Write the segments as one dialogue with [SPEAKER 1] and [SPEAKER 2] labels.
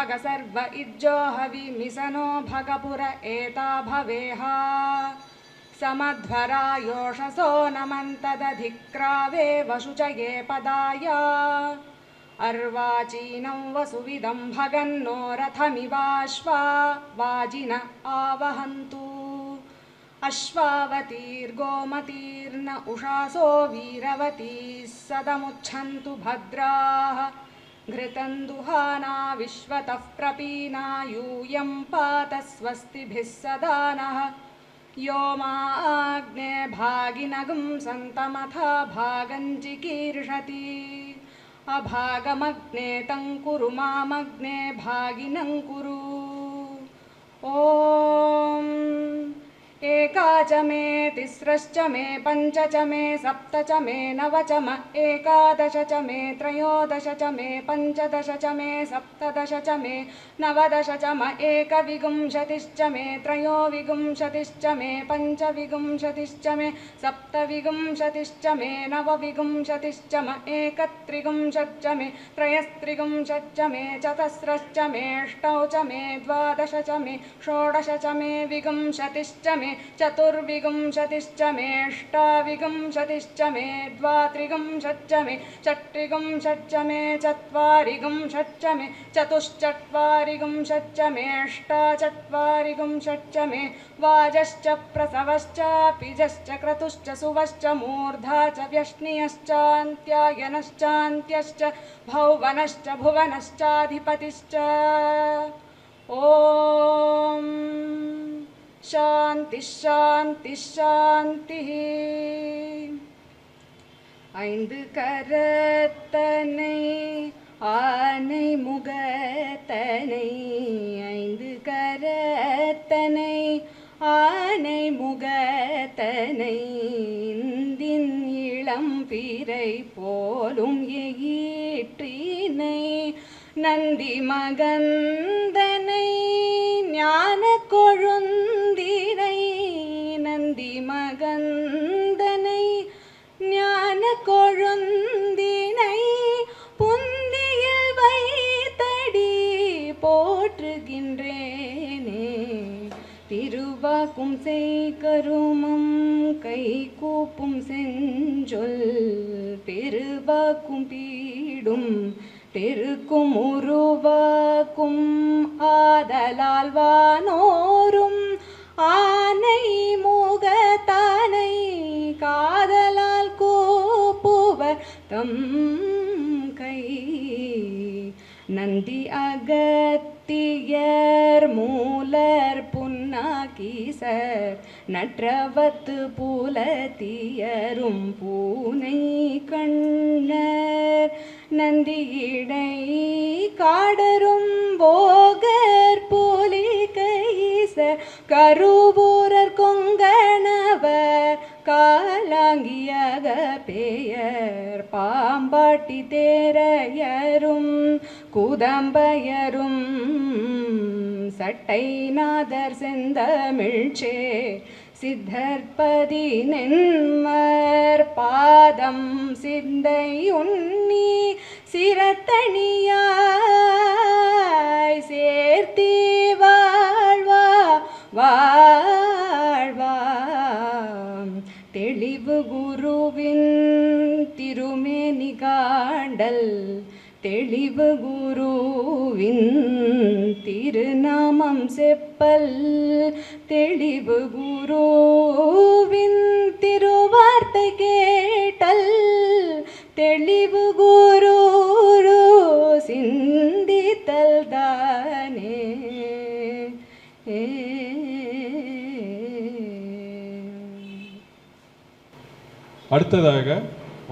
[SPEAKER 1] भग सर्व इज्जो हविमिसनो भगपुर एता भवेहा समध्वरायोषसो नमन्तदधिक्रावे वशुचये पदाय अर्वाचीनं वसुविदं भगन्नो रथमिवाश्वा वाजिन आवहन्तु अश्वावतीर्गोमतीर्न उषासो वीरवतीः सदमुच्छन्तु भद्राः घृतन्दुहाना विश्वतः प्रपीना यूयं पात स्वस्तिभिः सदा नः यो माग्ने भागिनगं सन्तमथा भागं चिकीर्षति अभागमग्ने तं कुरु मामग्ने भागिनं कुरु ॐ एका च मे तिस्रश्च मे पञ्च च मे सप्त च मे नव च म एकादश च मे त्रयोदश च मे पञ्चदश च मे सप्तदश च मे नवदश च म एकविंशतिश्च मे त्रयोविंशतिश्च मे पञ्चविंशतिश्च मे सप्तविंशतिश्च मे नवविंशतिश्च म एकत्रिंशच्च मे त्रयस्त्रिंशच्च मे चतस्रश्च मे अष्टौ च मे द्वादश च मे षोडश च मे विंशतिश्च मे चतुर्विंशतिश्च मे अष्टाविंशतिश्च मे द्वात्रिंशच्च मे षट्त्रिंशच्च मे चत्वारिंशच्च मे चतुश्चत्वारिंशच्च मे अष्टाचत्वारिंशच्च मे वाजश्च प्रसवश्च पिजश्च क्रतुश्च सुवश्च मूर्धा च व्यष्णियश्चान्त्यायनश्चान्त्यश्च भौवनश्च भुवनश्चाधिपतिश्च ॐ शान्ति शान्ति शान्तिः ஐந்து கரத்தனை ஆனை முகத்தனை ஐந்து கரத்தனை ஆனை முகத்தனை இந்தின் இளம் பிறை போலும் எயிற்றினை நந்தி மகந்தனை ஞான கொழுந்தினை நந்தி மகந்தனை ஞான கொழுந்தினை புந்தியில் வைத்தடி போற்றுகின்றேனே திருவாக்கும் செய்கருமம் கை கூப்பும் செஞ்சொல் பெருவாக்கும் பீடும் பெருக்கும் உருவாக்கும் ஆதலால் வானோரும் ஆனை முகத்தானை காதலால் கூப்புவர் தம் கை நந்தி அகத்தியர் மூலர் புன்னாகீசர் நற்றவத்து புலத்தியரும் பூனை கண்ணர் நந்தியிடை காடரும் போகர் போலிகைசர் கருவூரர் கொங்கணவர் காலாங்கியக பேயர் பாம்பாட்டி தேரையரும் குதம்பையரும் சட்டைநாதர் செந்தமிழ்ச்சே சித்தர்பதி நென்மர் பாதம் சிந்தை உண்ணி சிரத்தணியாய் சேர்த்தி வாழ்வா வாழ்வாம் தெளிவு குருவின் திருமேனி காண்டல் தெளிவு குருவின் திருநாமம் செப்பல் தெளிவு குருவின் திருவார்த்தை கேட்டல் தெளிவு குரு சிந்தித்தல் தானே
[SPEAKER 2] அடுத்ததாக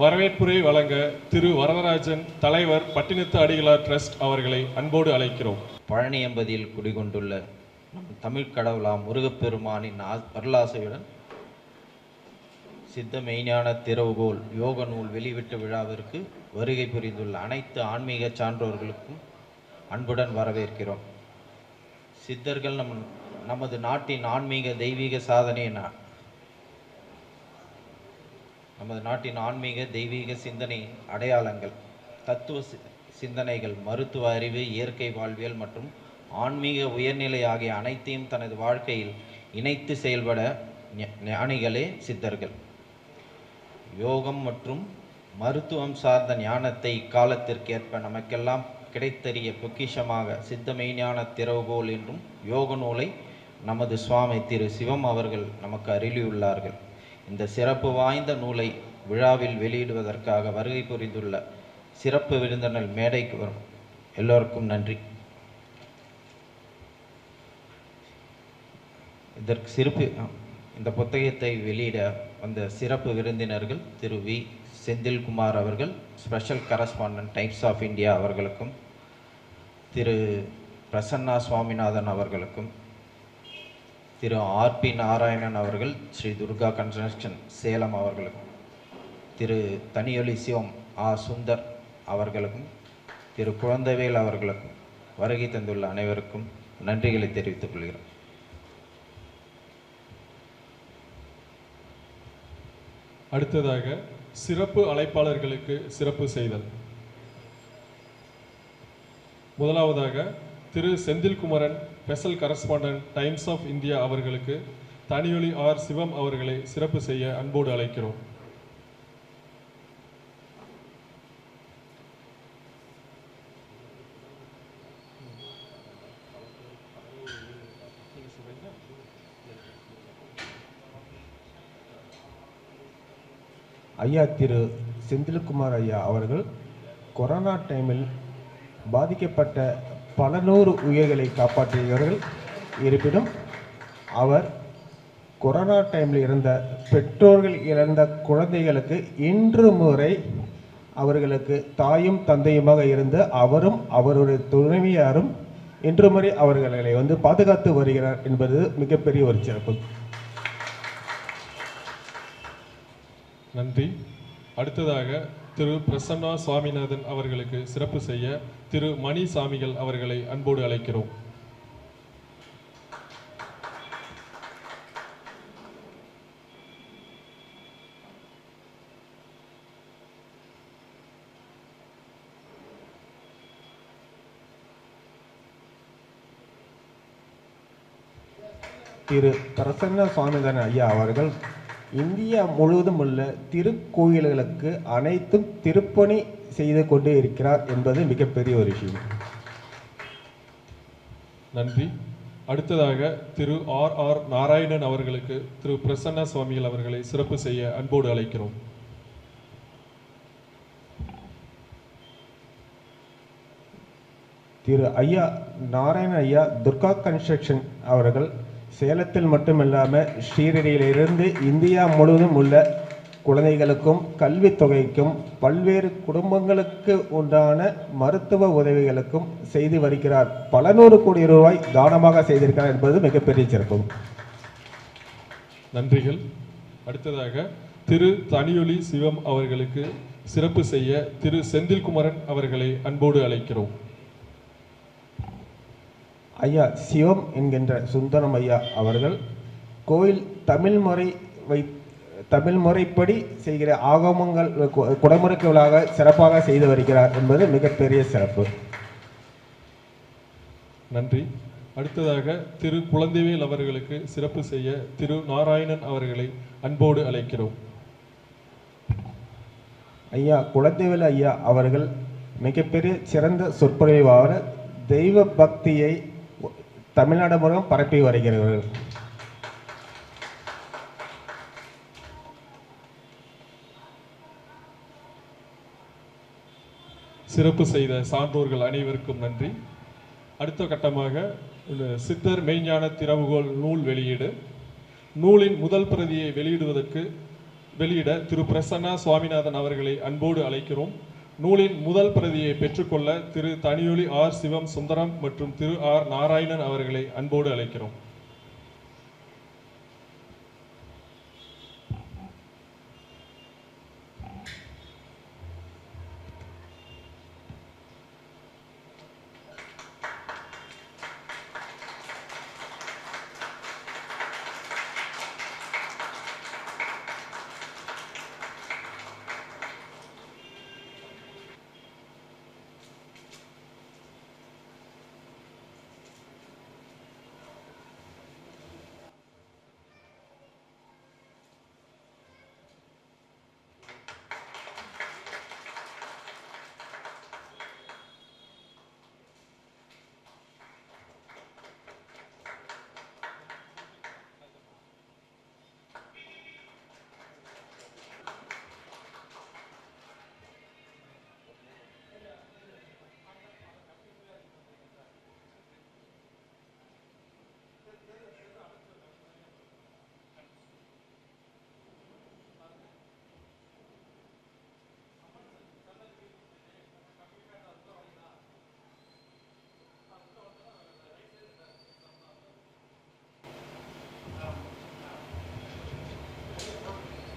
[SPEAKER 2] வரவேற்புரை வழங்க திரு வரதராஜன் தலைவர் பட்டினத்து அடிகளார் ட்ரஸ்ட் அவர்களை அன்போடு அழைக்கிறோம்.
[SPEAKER 3] பழனி என்பதில் குடிகொண்டுள்ள நம் தமிழ் கடவுளாம் முருகப்பெருமானின் அருளாசையுடன் சித்த மெய்ஞான திறவுகோல் யோக நூல் வெளியீட்டு விழாவிற்கு வருகை புரிந்துள்ள அனைத்து ஆன்மீக சான்றோர்களுக்கும் அன்புடன் வரவேற்கிறோம். சித்தர்கள் நமது நாட்டின் ஆன்மீக தெய்வீக சாதனை நமது நாட்டின் ஆன்மீக தெய்வீக சிந்தனை அடையாளங்கள். தத்துவ சிந்தனைகள், மருத்துவ அறிவு, இயற்கை வாழ்வியல் மற்றும் ஆன்மீக உயர்நிலை ஆகிய அனைத்தையும் தனது வாழ்க்கையில் இணைத்து செயல்பட ஞானிகளே சித்தர்கள். யோகம் மற்றும் மருத்துவம் சார்ந்த ஞானத்தை இக்காலத்திற்கேற்ப நமக்கெல்லாம் கிடைத்தறிய பொக்கிஷமாக சித்த மெய்ஞான திறவுகோல் என்றும் யோக நூலை நமது சுவாமி திரு சிவம் அவர்கள் நமக்கு அருளியுள்ளார்கள். இந்த சிறப்பு வாய்ந்த நூலை விழாவில் வெளியிடுவதற்காக வருகை புரிந்துள்ள சிறப்பு விருந்தினர் மேடைக்கு வரும் எல்லோருக்கும் நன்றி. இதற்கு இந்த புத்தகத்தை வெளியிட வந்த சிறப்பு விருந்தினர்கள் திரு வி செந்தில்குமார் அவர்கள், special correspondent Times of India அவர்களுக்கும், திரு பிரசன்னா சுவாமிநாதன் அவர்களுக்கும், திரு ஆர்பி நாராயணன் அவர்கள் ஸ்ரீ துர்கா கன்ஸ்ட்ரக்ஷன் சேலம் அவர்களுக்கும், திரு தனியொலி சிவம் சுந்தர் அவர்களுக்கும், திரு குழந்தைவேல் அவர்களுக்கும் வருகை தந்துள்ள அனைவருக்கும் நன்றிகளை தெரிவித்துக் கொள்கிறோம்.
[SPEAKER 2] அடுத்ததாக சிறப்பு அழைப்பாளர்களுக்கு சிறப்பு செய்தல். முதலாவதாக Thiru Senthilkumaran, special correspondent Times of India அவர்களுக்கு தனியொலி ஆர் சிவம் அவர்களை சிறப்பு செய்ய அன்போடு அழைக்கிறோம்.
[SPEAKER 4] ஐயா திரு செந்தில்குமார் ஐயா அவர்கள் கொரோனா டைமில் பாதிக்கப்பட்ட பல நூறு உயிர்களை காப்பாற்றியவர்கள். இருப்பினும் அவர் கொரோனா டைமில் இருந்த பெற்றோர்கள் இழந்த குழந்தைகளுக்கு இன்று முறை அவர்களுக்கு தாயும் தந்தையுமாக இருந்து அவரும் அவருடைய துணைவியாரும் இன்று முறை அவர்களை பாதுகாத்து வருகிறார் என்பது மிகப்பெரிய ஒரு சிறப்பு.
[SPEAKER 2] நன்றி. அடுத்ததாக திரு பிரசன்னா சுவாமிநாதன் அவர்களுக்கு சிறப்பு செய்ய திரு மணி சாமிகள் அவர்களை அன்போடு அழைக்கிறோம்.
[SPEAKER 4] திரு பிரசன்னா சுவாமிநாதன் ஐயா அவர்கள் இந்தியா முழுவதும் உள்ள திருக்கோயில்களுக்கு அனைத்தும் திருப்பணி செய்து கொண்டே இருக்கிறார் என்பது மிகப்பெரிய ஒரு விஷயம்.
[SPEAKER 2] நன்றி. அடுத்ததாக திரு ஆர் நாராயணன் அவர்களுக்கு திரு பிரசன்னா சுவாமிகள் அவர்களை சிறப்பு செய்ய அன்போடு அழைக்கிறோம்.
[SPEAKER 4] திரு ஐயா நாராயண ஐயா துர்கா கன்ஸ்ட்ரக்ஷன் அவர்கள் சேலத்தில் மட்டுமில்லாமல் ஷீரடியிலிருந்து இந்தியா முழுவதும் உள்ள குழந்தைகளுக்கும் கல்வித் தொகைக்கும் பல்வேறு குடும்பங்களுக்கு உண்டான மருத்துவ உதவிகளுக்கும் செய்து வருகிறார். பல நூறு கோடி ரூபாய் தானமாக செய்திருக்கிறார் என்பது மிகப்பெரிய சிறப்பு.
[SPEAKER 2] நன்றிகள். அடுத்ததாக திரு தனியொலி சிவம் அவர்களுக்கு சிறப்பு செய்ய திரு செந்தில்குமரன் அவர்களை அன்போடு அழைக்கிறோம்.
[SPEAKER 4] ஐயா சிவம் என்கின்ற சுந்தரம் ஐயா அவர்கள் கோயில் தமிழ் முறைப்படி செய்கிற ஆகமங்கள் குடமுறைகளாக சிறப்பாக செய்து வருகிறார் என்பது மிகப்பெரிய சிறப்பு.
[SPEAKER 2] நன்றி. அடுத்ததாக திரு குழந்தைவேல் அவர்களுக்கு சிறப்பு செய்ய திரு நாராயணன் அவர்களை அன்போடு அழைக்கிறோம்.
[SPEAKER 4] ஐயா குழந்தைவேல் ஐயா அவர்கள் மிகப்பெரிய சிறந்த சொற்பொழிவாளர், தெய்வ பக்தியை தமிழ்நாடு முழுவதும் பரப்பி வருகிறார்கள்.
[SPEAKER 2] சிறப்பு செய்த சான்றோர்கள் அனைவருக்கும் நன்றி. அடுத்த கட்டமாக சித்தர் மெய்ஞான திறவுகோல் நூல் வெளியீடு. நூலின் முதல் பிரதியை வெளியிட திரு பிரசன்னா சுவாமிநாதன் அவர்களை அன்போடு அழைக்கிறோம். நூலின் முதல் பிரதியை பெற்றுக்கொள்ள திரு தனியொலி ஆர் சிவம் சுந்தரம் மற்றும் திரு ஆர் நாராயணன் அவர்களை அன்போடு அழைக்கிறோம்.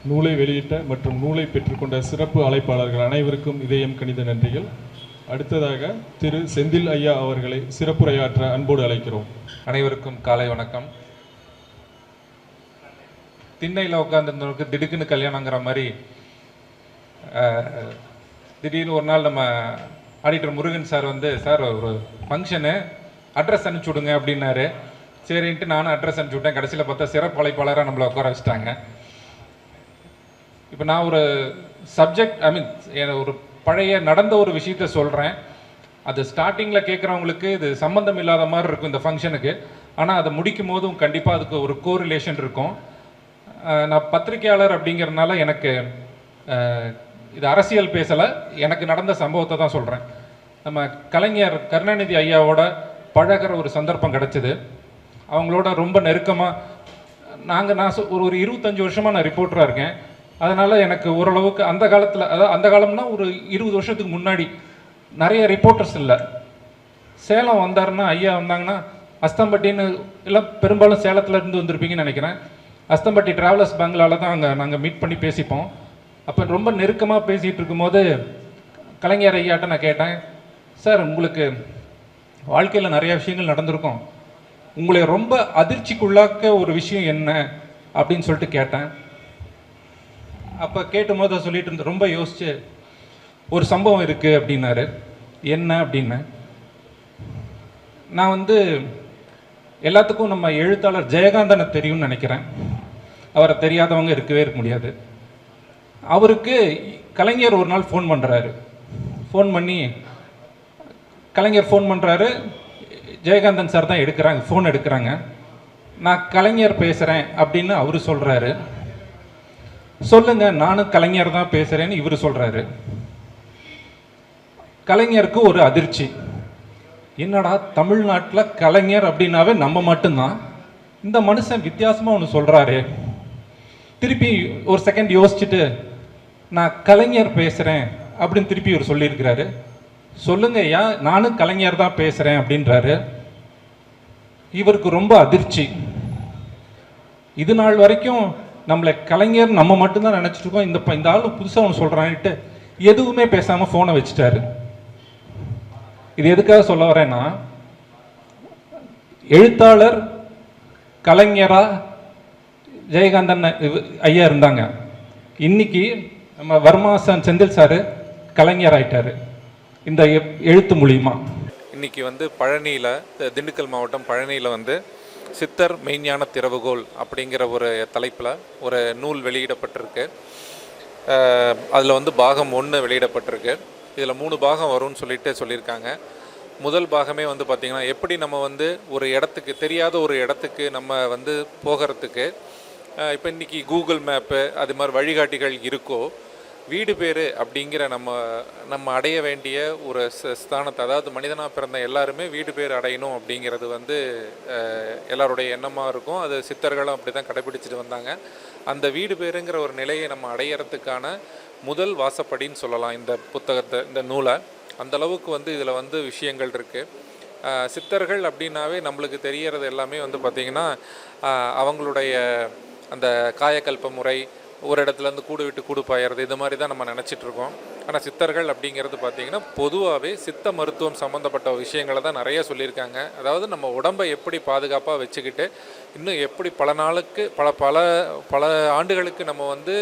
[SPEAKER 2] நூலை வெளியிட்ட மற்றும் நூலை பெற்றுக்கொண்ட சிறப்பு அழைப்பாளர்கள் அனைவருக்கும் இதயம் கனிந்த நன்றிகள். அடுத்ததாக திரு செந்தில் ஐயா அவர்களை சிறப்புரையாற்ற அன்போடு அழைக்கிறோம்.
[SPEAKER 5] அனைவருக்கும் காலை வணக்கம். திண்ணையில் உட்காந்துருந்தவனுக்கு திடுக்குன்னு கல்யாணங்கிற மாதிரி திடீர்னு ஒரு நாள் நம்ம ஆடிட்டர் முருகன் சார் வந்து, சார் ஒரு ஃபங்க்ஷனு அட்ரஸ் அனுப்பிச்சி விடுங்க அப்படின்னாரு. சரின்ட்டு நானும் அட்ரஸ் அனுப்பிச்சி விட்டேன். கடைசியில் பார்த்தா சிறப்பு அழைப்பாளராக நம்மளை உட்கார வச்சுட்டாங்க. இப்போ நான் ஒரு சப்ஜெக்ட் ஒரு பழைய நடந்த ஒரு விஷயத்த சொல்கிறேன். அது ஸ்டார்டிங்கில் கேட்குறவங்களுக்கு இது சம்மந்தம் இல்லாத மாதிரி இருக்கும் இந்த ஃபங்க்ஷனுக்கு. ஆனால் அதை முடிக்கும் போதும் கண்டிப்பாக அதுக்கு ஒரு கோரிலேஷன் இருக்கும். நான் பத்திரிகையாளர் அப்படிங்கிறதுனால எனக்கு இது அரசியல் பேசலை, எனக்கு நடந்த சம்பவத்தை தான் சொல்கிறேன். நம்ம கலைஞர் கருணாநிதி ஐயாவோட பழகிற ஒரு சந்தர்ப்பம் கிடச்சிது. அவங்களோட ரொம்ப நெருக்கமாக நான் ஒரு 25 வருஷமாக நான் ரிப்போர்ட்டராக இருக்கேன். அதனால் எனக்கு ஓரளவுக்கு அந்த காலத்தில், அதாவது அந்த காலம்னா ஒரு 20 வருஷத்துக்கு முன்னாடி நிறைய ரிப்போர்ட்டர்ஸ் இல்லை. சேலம் வந்தாருன்னா, ஐயா வந்தாங்கன்னா அஸ்தம்பட்டின்னு எல்லாம் பெரும்பாலும் சேலத்தில் இருந்து வந்திருப்பீங்கன்னு நினைக்கிறேன். அஸ்தம்பட்டி டிராவலர்ஸ் பங்களாவில் தான் நாங்கள் மீட் பண்ணி பேசிப்போம். அப்போ ரொம்ப நெருக்கமாக பேசிகிட்டு இருக்கும்போது கலைஞர் ஐயாட்ட நான் கேட்டேன், சார் உங்களுக்கு வாழ்க்கையில் நிறைய விஷயங்கள் நடந்திருக்கும், உங்களை ரொம்ப அதிர்ச்சிக்குள்ளாக்க ஒரு விஷயம் என்ன அப்படின்னு சொல்லிட்டு கேட்டேன். அப்போ கேட்டும்போது சொல்லிட்டு இருந்து ரொம்ப யோசிச்சு ஒரு சம்பவம் இருக்குது அப்படின்னாரு. என்ன அப்படின்னு, நான் வந்து எல்லாத்துக்கும் நம்ம எழுத்தாளர் ஜெயகாந்தனை தெரியும்னு நினைக்கிறேன். அவரை தெரியாதவங்க இருக்கவே இருக்க முடியாது. அவருக்கு கலைஞர் ஒரு நாள் ஃபோன் பண்ணுறாரு. ஃபோன் பண்ணி கலைஞர் ஃபோன் பண்ணுறாரு, ஜெயகாந்தன் சார் தான் எடுக்கிறாங்க, ஃபோன் எடுக்கிறாங்க. நான் கலைஞர் பேசுகிறேன் அப்படின்னு அவர் சொல்கிறாரு. சொல்லுங்க, நானும் கலைஞர் தான் பேசுகிறேன்னு இவர் சொல்கிறாரு. கலைஞருக்கு ஒரு அதிர்ச்சி, என்னடா தமிழ்நாட்டில் கலைஞர் அப்படின்னாவே நம்ம மட்டும்தான், இந்த மனுஷன் வித்தியாசமாக ஒன்று சொல்கிறாரு. திருப்பி ஒரு செகண்ட் யோசிச்சுட்டு, நான் கலைஞர் பேசுகிறேன் அப்படின்னு திருப்பி இவர் சொல்லியிருக்கிறாரு. சொல்லுங்க ஐயா, நானும் கலைஞர் தான் பேசுகிறேன் அப்படின்றாரு. இவருக்கு ரொம்ப அதிர்ச்சி. இது நாள் வரைக்கும் நம்மளை கலைஞர் நம்ம மட்டும்தான் நினச்சிட்டு இருக்கோம், இந்த ஆளு புதுசாக ஒன்று சொல்கிறான்ட்டு எதுவுமே பேசாமல் ஃபோனை வச்சுட்டாரு. இது எதுக்காக சொல்ல வரேன்னா, எழுத்தாளர் கலைஞரா ஜெயகாந்தன் ஐயா இருந்தாங்க. இன்னைக்கு நம்ம வர்மாசன் செந்தில் சார் கலைஞர் ஆயிட்டாரு இந்த எழுத்து மூலியமா.
[SPEAKER 6] இன்னைக்கு வந்து பழனியில், திண்டுக்கல் மாவட்டம் பழனியில் வந்து சித்தர் மெய்ஞான திறவுகோல் அப்படிங்கிற ஒரு தலைப்பில் ஒரு நூல் வெளியிடப்பட்டிருக்கு. அதில் வந்து பாகம் 1 வெளியிடப்பட்டிருக்கு. இதில் 3 பாகம் வரும்னு சொல்லியிருக்காங்க. முதல் பாகமே வந்து பார்த்திங்கன்னா, எப்படி நம்ம வந்து ஒரு இடத்துக்கு, தெரியாத ஒரு இடத்துக்கு நம்ம வந்து போகிறதுக்கு இப்போ இன்றைக்கி கூகுள் மேப்பு அது மாதிரி வழிகாட்டிகள் இருக்கோ, வீடு பேர் அப்படிங்கிற நம்ம அடைய வேண்டிய ஒரு ஸ்தானத்தை, அதாவது மனிதனாக பிறந்த எல்லாருமே வீடு பேர் அடையணும் அப்படிங்கிறது வந்து எல்லாருடைய எண்ணமாக இருக்கும். அது சித்தர்களும் அப்படி தான் கடைபிடிச்சிட்டு வந்தாங்க. அந்த வீடு பேருங்கிற ஒரு நிலையை நம்ம அடையிறதுக்கான முதல் வாசப்படின்னு சொல்லலாம் இந்த புத்தகத்தை, இந்த நூலை. அந்தளவுக்கு வந்து இதில் வந்து விஷயங்கள் இருக்குது. சித்தர்கள் அப்படின்னாவே நம்மளுக்கு தெரியறது எல்லாமே வந்து பார்த்திங்கன்னா, அவங்களுடைய அந்த காயக்கல்ப முறை, ஒரு இடத்துலேருந்து கூடு விட்டு கூடு பாயறது, இது மாதிரி தான் நம்ம நினச்சிட்ருக்கோம். ஆனால் சித்தர்கள் அப்படிங்கிறது பார்த்திங்கன்னா பொதுவாகவே சித்த மருத்துவம் சம்மந்தப்பட்ட விஷயங்களை தான் நிறைய சொல்லியிருக்காங்க. அதாவது நம்ம உடம்பை எப்படி பாதுகாப்பாக வச்சுக்கிட்டு இன்னும் எப்படி பல நாளுக்கு பல ஆண்டுகளுக்கு நம்ம வந்து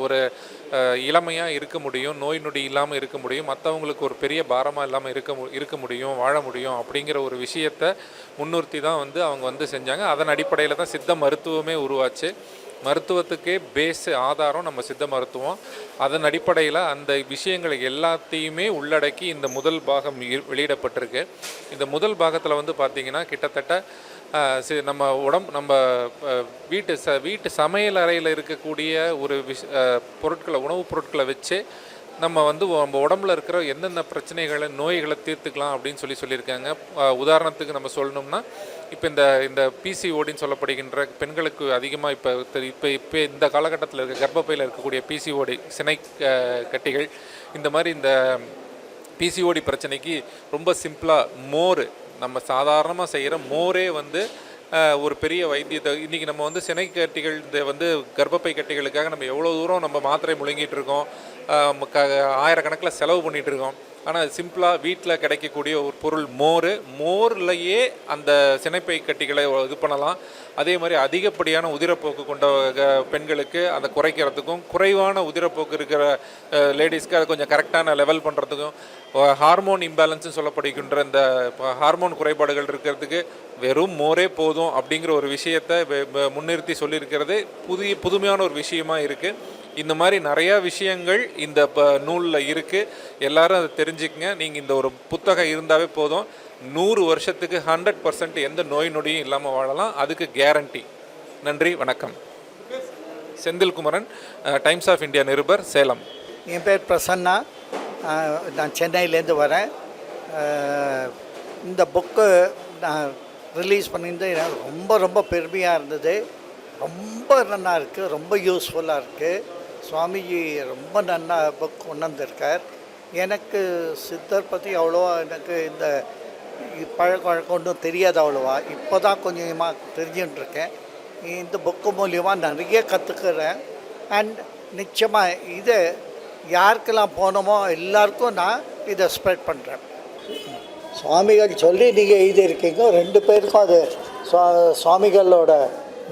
[SPEAKER 6] ஒரு இளமையாக இருக்க முடியும், நோய் நொடி இல்லாமல் இருக்க முடியும், மற்றவங்களுக்கு ஒரு பெரிய பாரமாக இல்லாமல் இருக்க முடியும், வாழ முடியும் அப்படிங்கிற ஒரு விஷயத்தை முன்னிறுத்தி தான் வந்து அவங்க வந்து செஞ்சாங்க. அதன் அடிப்படையில் தான் சித்த மருத்துவமே உருவாச்சு. மருத்துவத்துக்கே பேஸ் ஆதாரம் நம்ம சித்த மருத்துவம். அதன் அடிப்படையில் அந்த விஷயங்களை எல்லாத்தையுமே உள்ளடக்கி இந்த முதல் பாகம் வெளியிடப்பட்டிருக்கு. இந்த முதல் பாகத்தில் வந்து பார்த்திங்கன்னா கிட்டத்தட்ட நம்ம வீட்டு சமையல் அறையில் இருக்கக்கூடிய ஒரு பொருட்களை, உணவுப் பொருட்களை வச்சு நம்ம வந்து நம்ம உடம்புல இருக்கிற எந்தெந்த பிரச்சனைகளை, நோய்களை தீர்த்துக்கலாம் அப்படின்னு சொல்லியிருக்காங்க. உதாரணத்துக்கு நம்ம சொல்லணும்னா, இப்போ இந்த பிசிஓடின்னு சொல்லப்படுகின்ற பெண்களுக்கு அதிகமாக இப்போ இந்த காலகட்டத்தில் இருக்க கர்ப்பப்பையில் இருக்கக்கூடிய பிசிஓடி, சினை கட்டிகள், இந்த மாதிரி இந்த பிசிஓடி பிரச்சனைக்கு ரொம்ப சிம்பிளாக மோர், நம்ம சாதாரணமாக செய்கிற மோரே வந்து ஒரு பெரிய வைத்தியத்தை இன்றைக்கி நம்ம வந்து சினை கட்டிகள் இந்த வந்து கர்ப்பப்பை கட்டிகளுக்காக நம்ம எவ்வளோ தூரம் நம்ம மாத்திரை முழுங்கிட்டு இருக்கோம், ஆயிரக்கணக்கில் செலவு பண்ணிகிட்டு இருக்கோம். ஆனால் சிம்பிளாக வீட்டில் கிடைக்கக்கூடிய ஒரு பொருள் மோர்லையே அந்த சினைப்பை கட்டிகளை இது பண்ணலாம். அதே மாதிரி அதிகப்படியான உதிரப்போக்கு கொண்ட பெண்களுக்கு அதை குறைக்கிறதுக்கும், குறைவான உதிரப்போக்கு இருக்கிற லேடிஸ்க்கு அதை கொஞ்சம் கரெக்டான லெவல் பண்ணுறதுக்கும், ஹார்மோன் இம்பேலன்ஸ்னு சொல்லப்படுகின்ற இந்த ஹார்மோன் குறைபாடுகள் இருக்கிறதுக்கு வெறும் மோரே போதும் அப்படிங்கிற ஒரு விஷயத்தை முன்னிறுத்தி சொல்லியிருக்கிறது புதுமையான ஒரு விஷயமா இருக்குது. இந்த மாதிரி நிறையா விஷயங்கள் இந்த நூலில் இருக்குது. எல்லாரும் அதை தெரிஞ்சுக்கங்க. நீங்கள் இந்த ஒரு புத்தகம் இருந்தாவே போதும், 100 வருஷத்துக்கு 100% எந்த நோய் நொடியும் இல்லாமல் வாழலாம். அதுக்கு கேரண்டி. நன்றி, வணக்கம். செந்தில்குமரன், டைம்ஸ் ஆஃப் இந்தியா நிருபர், சேலம்.
[SPEAKER 7] என் பேர் பிரசன்னா, நான் சென்னையிலேருந்து வரேன். இந்த புக்கு நான் ரிலீஸ் பண்ணியிருந்து எனக்கு ரொம்ப பெருமையாக இருந்தது. ரொம்ப நல்லா இருக்குது, ரொம்ப யூஸ்ஃபுல்லாக இருக்குது. சுவாமிஜி ரொம்ப நல்லா புக் கொண்டு வந்திருக்கார். எனக்கு சித்தர் பற்றி அவ்வளோவா எனக்கு இந்த பழக்கம் ஒன்றும் தெரியாது அவ்வளோவா. இப்போ தான் கொஞ்சமாக தெரிஞ்சுட்டுருக்கேன். இந்த புக்கு மூலியமாக நிறைய கற்றுக்கிறேன். அண்ட் நிச்சயமாக இதை யாருக்கெல்லாம் போனோமோ எல்லாருக்கும் நான் இதை ஸ்ப்ரெட் பண்ணுறேன். சுவாமிகள் சொல்லி நீங்கள் எழுதியிருக்கீங்க, 2 பேருக்கும் அது சுவாமிகளோட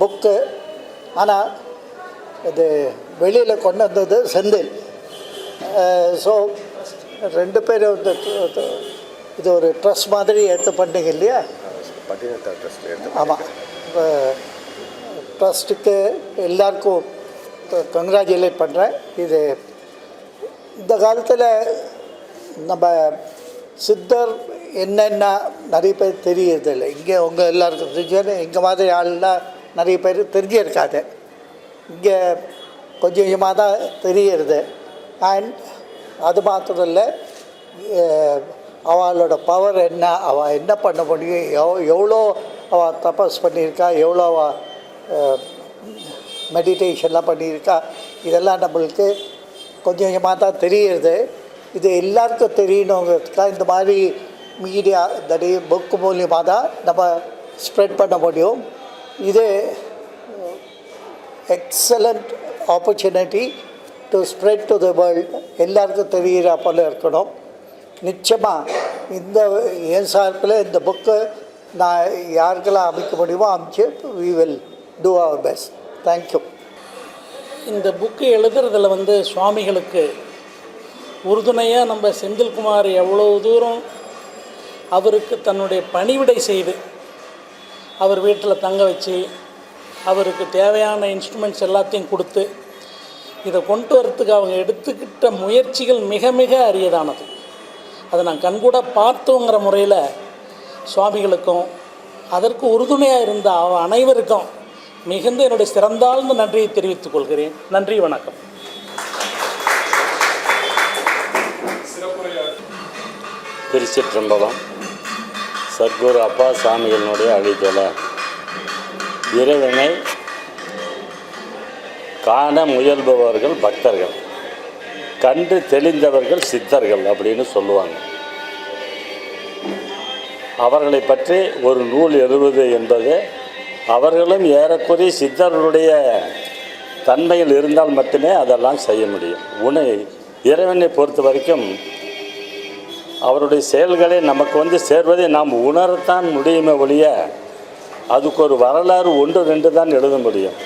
[SPEAKER 7] புக்கு. ஆனால் இது வெளியில் கொண்டு வந்தது செந்தில். ஸோ 2 பேர் வந்து இது ஒரு ட்ரஸ்ட் மாதிரி எடுத்து பண்ணீங்க இல்லையா? ஆமாம், ட்ரஸ்ட்டுக்கு எல்லாருக்கும் கங்க்ராச்சுலேட் பண்ணுறேன். இது இந்த காலத்தில் நம்ம சித்தர் என்னென்ன நிறைய பேர் தெரியறதில்லை. இங்கே உங்கள் எல்லாருக்கும் தெரிஞ்சு, எங்கள் மாதிரி ஆள்லாம் நிறைய பேர் தெரிஞ்சிருக்காது. இங்கே கொஞ்சம் கொஞ்சமாக தான் தெரிகிறது. அண்ட் அது மாத்திரம் இல்லை, அவளோட பவர் என்ன, அவள் என்ன பண்ண முடியும், எவ்வளோ அவள் தபஸ் பண்ணியிருக்கா, எவ்வளோ அவள் மெடிடேஷன்லாம் பண்ணியிருக்கா, இதெல்லாம் நம்மளுக்கு கொஞ்சம் கொஞ்சமாக தான் தெரிகிறது. இது எல்லாருக்கும் தெரியணுங்கிறதுக்காக இந்த மாதிரி மீடியா இந்த புக்கு மூலியமாக தான் நம்ம ஸ்ப்ரெட் பண்ண முடியும். இது excellent opportunity to spread to the world. எல்லாருக்கும் தெரிகிற போல இருக்கணும். நிச்சயமாக இந்த என் சார்பில் இந்த புக்கு நான் யாருக்கெல்லாம் அமைக்க முடியுமோ அமைச்சு we will do our best. Thank you.
[SPEAKER 8] இந்த புக்கு எழுதுறதில் வந்து சுவாமிகளுக்கு உறுதுணையாக நம்ம செந்தில்குமார் எவ்வளோ தூரம் அவருக்கு தன்னுடைய பணிவிடை செய்து அவர் வீட்டில் தங்க வச்சு அவருக்கு தேவையான இன்ஸ்ட்ருமெண்ட்ஸ் எல்லாத்தையும் கொடுத்து இதை கொண்டு வரத்துக்கு அவங்க எடுத்துக்கிட்ட முயற்சிகள் மிக மிக அரியதானது. அதை நான் கண்கூட பார்த்தோங்கிற முறையில் சுவாமிகளுக்கும் அதற்கு உறுதுணையாக இருந்த அனைவருக்கும் மிகுந்த என்னுடைய சிறந்தாழ்ந்த நன்றியை தெரிவித்துக் கொள்கிறேன். நன்றி, வணக்கம்.
[SPEAKER 9] திருச்சிற்றம்பலம். சத்குரு அப்பா சாமிகளினுடைய அழித்தல இறைவனை காண முயல்பவர்கள் பக்தர்கள், கண்டு தெளிந்தவர்கள் சித்தர்கள் அப்படின்னு சொல்லுவாங்க. அவர்களை பற்றி ஒரு நூல் எழுதுவது என்பது அவர்களும் ஏறக்குறைய சித்தர்களுடைய தன்மையில் இருந்தால் மட்டுமே அதெல்லாம் செய்ய முடியும். இறைவனை பொறுத்த வரைக்கும் அவருடைய செயல்களை நமக்கு சேர்வதை நாம் உணரத்தான் முடியுமே ஒழிய அதுக்கு ஒரு வரலாறு 1-2 தான் எழுத முடியும்.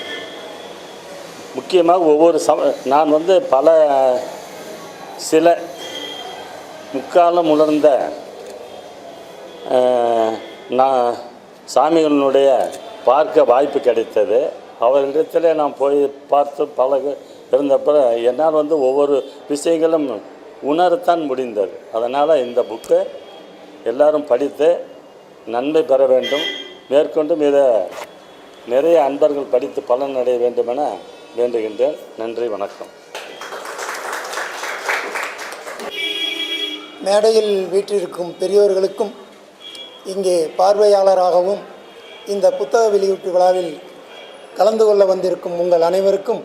[SPEAKER 9] முக்கியமாக ஒவ்வொரு நான் சில முக்காலம் உணர்ந்த நான் சாமிகளினுடைய பார்க்க வாய்ப்பு கிடைத்தது. அவரிடத்தில் நான் போய் பார்த்து இருந்தப்போ என்னால் ஒவ்வொரு விஷயங்களும் உணரத்தான் முடிந்தது. அதனால் இந்த புக்கை எல்லாரும் படித்து நன்மை பெற வேண்டும். மேற்கொண்டும் இதை நிறைய அன்பர்கள் படித்து பலன் அடைய வேண்டும் என வேண்டுகின்றேன். நன்றி, வணக்கம்.
[SPEAKER 10] மேடையில் வீற்றிருக்கும் பெரியோர்களுக்கும் இங்கே பார்வையாளராகவும் இந்த புத்தக வெளியீட்டு விழாவில் கலந்து கொள்ள வந்திருக்கும் உங்கள் அனைவருக்கும்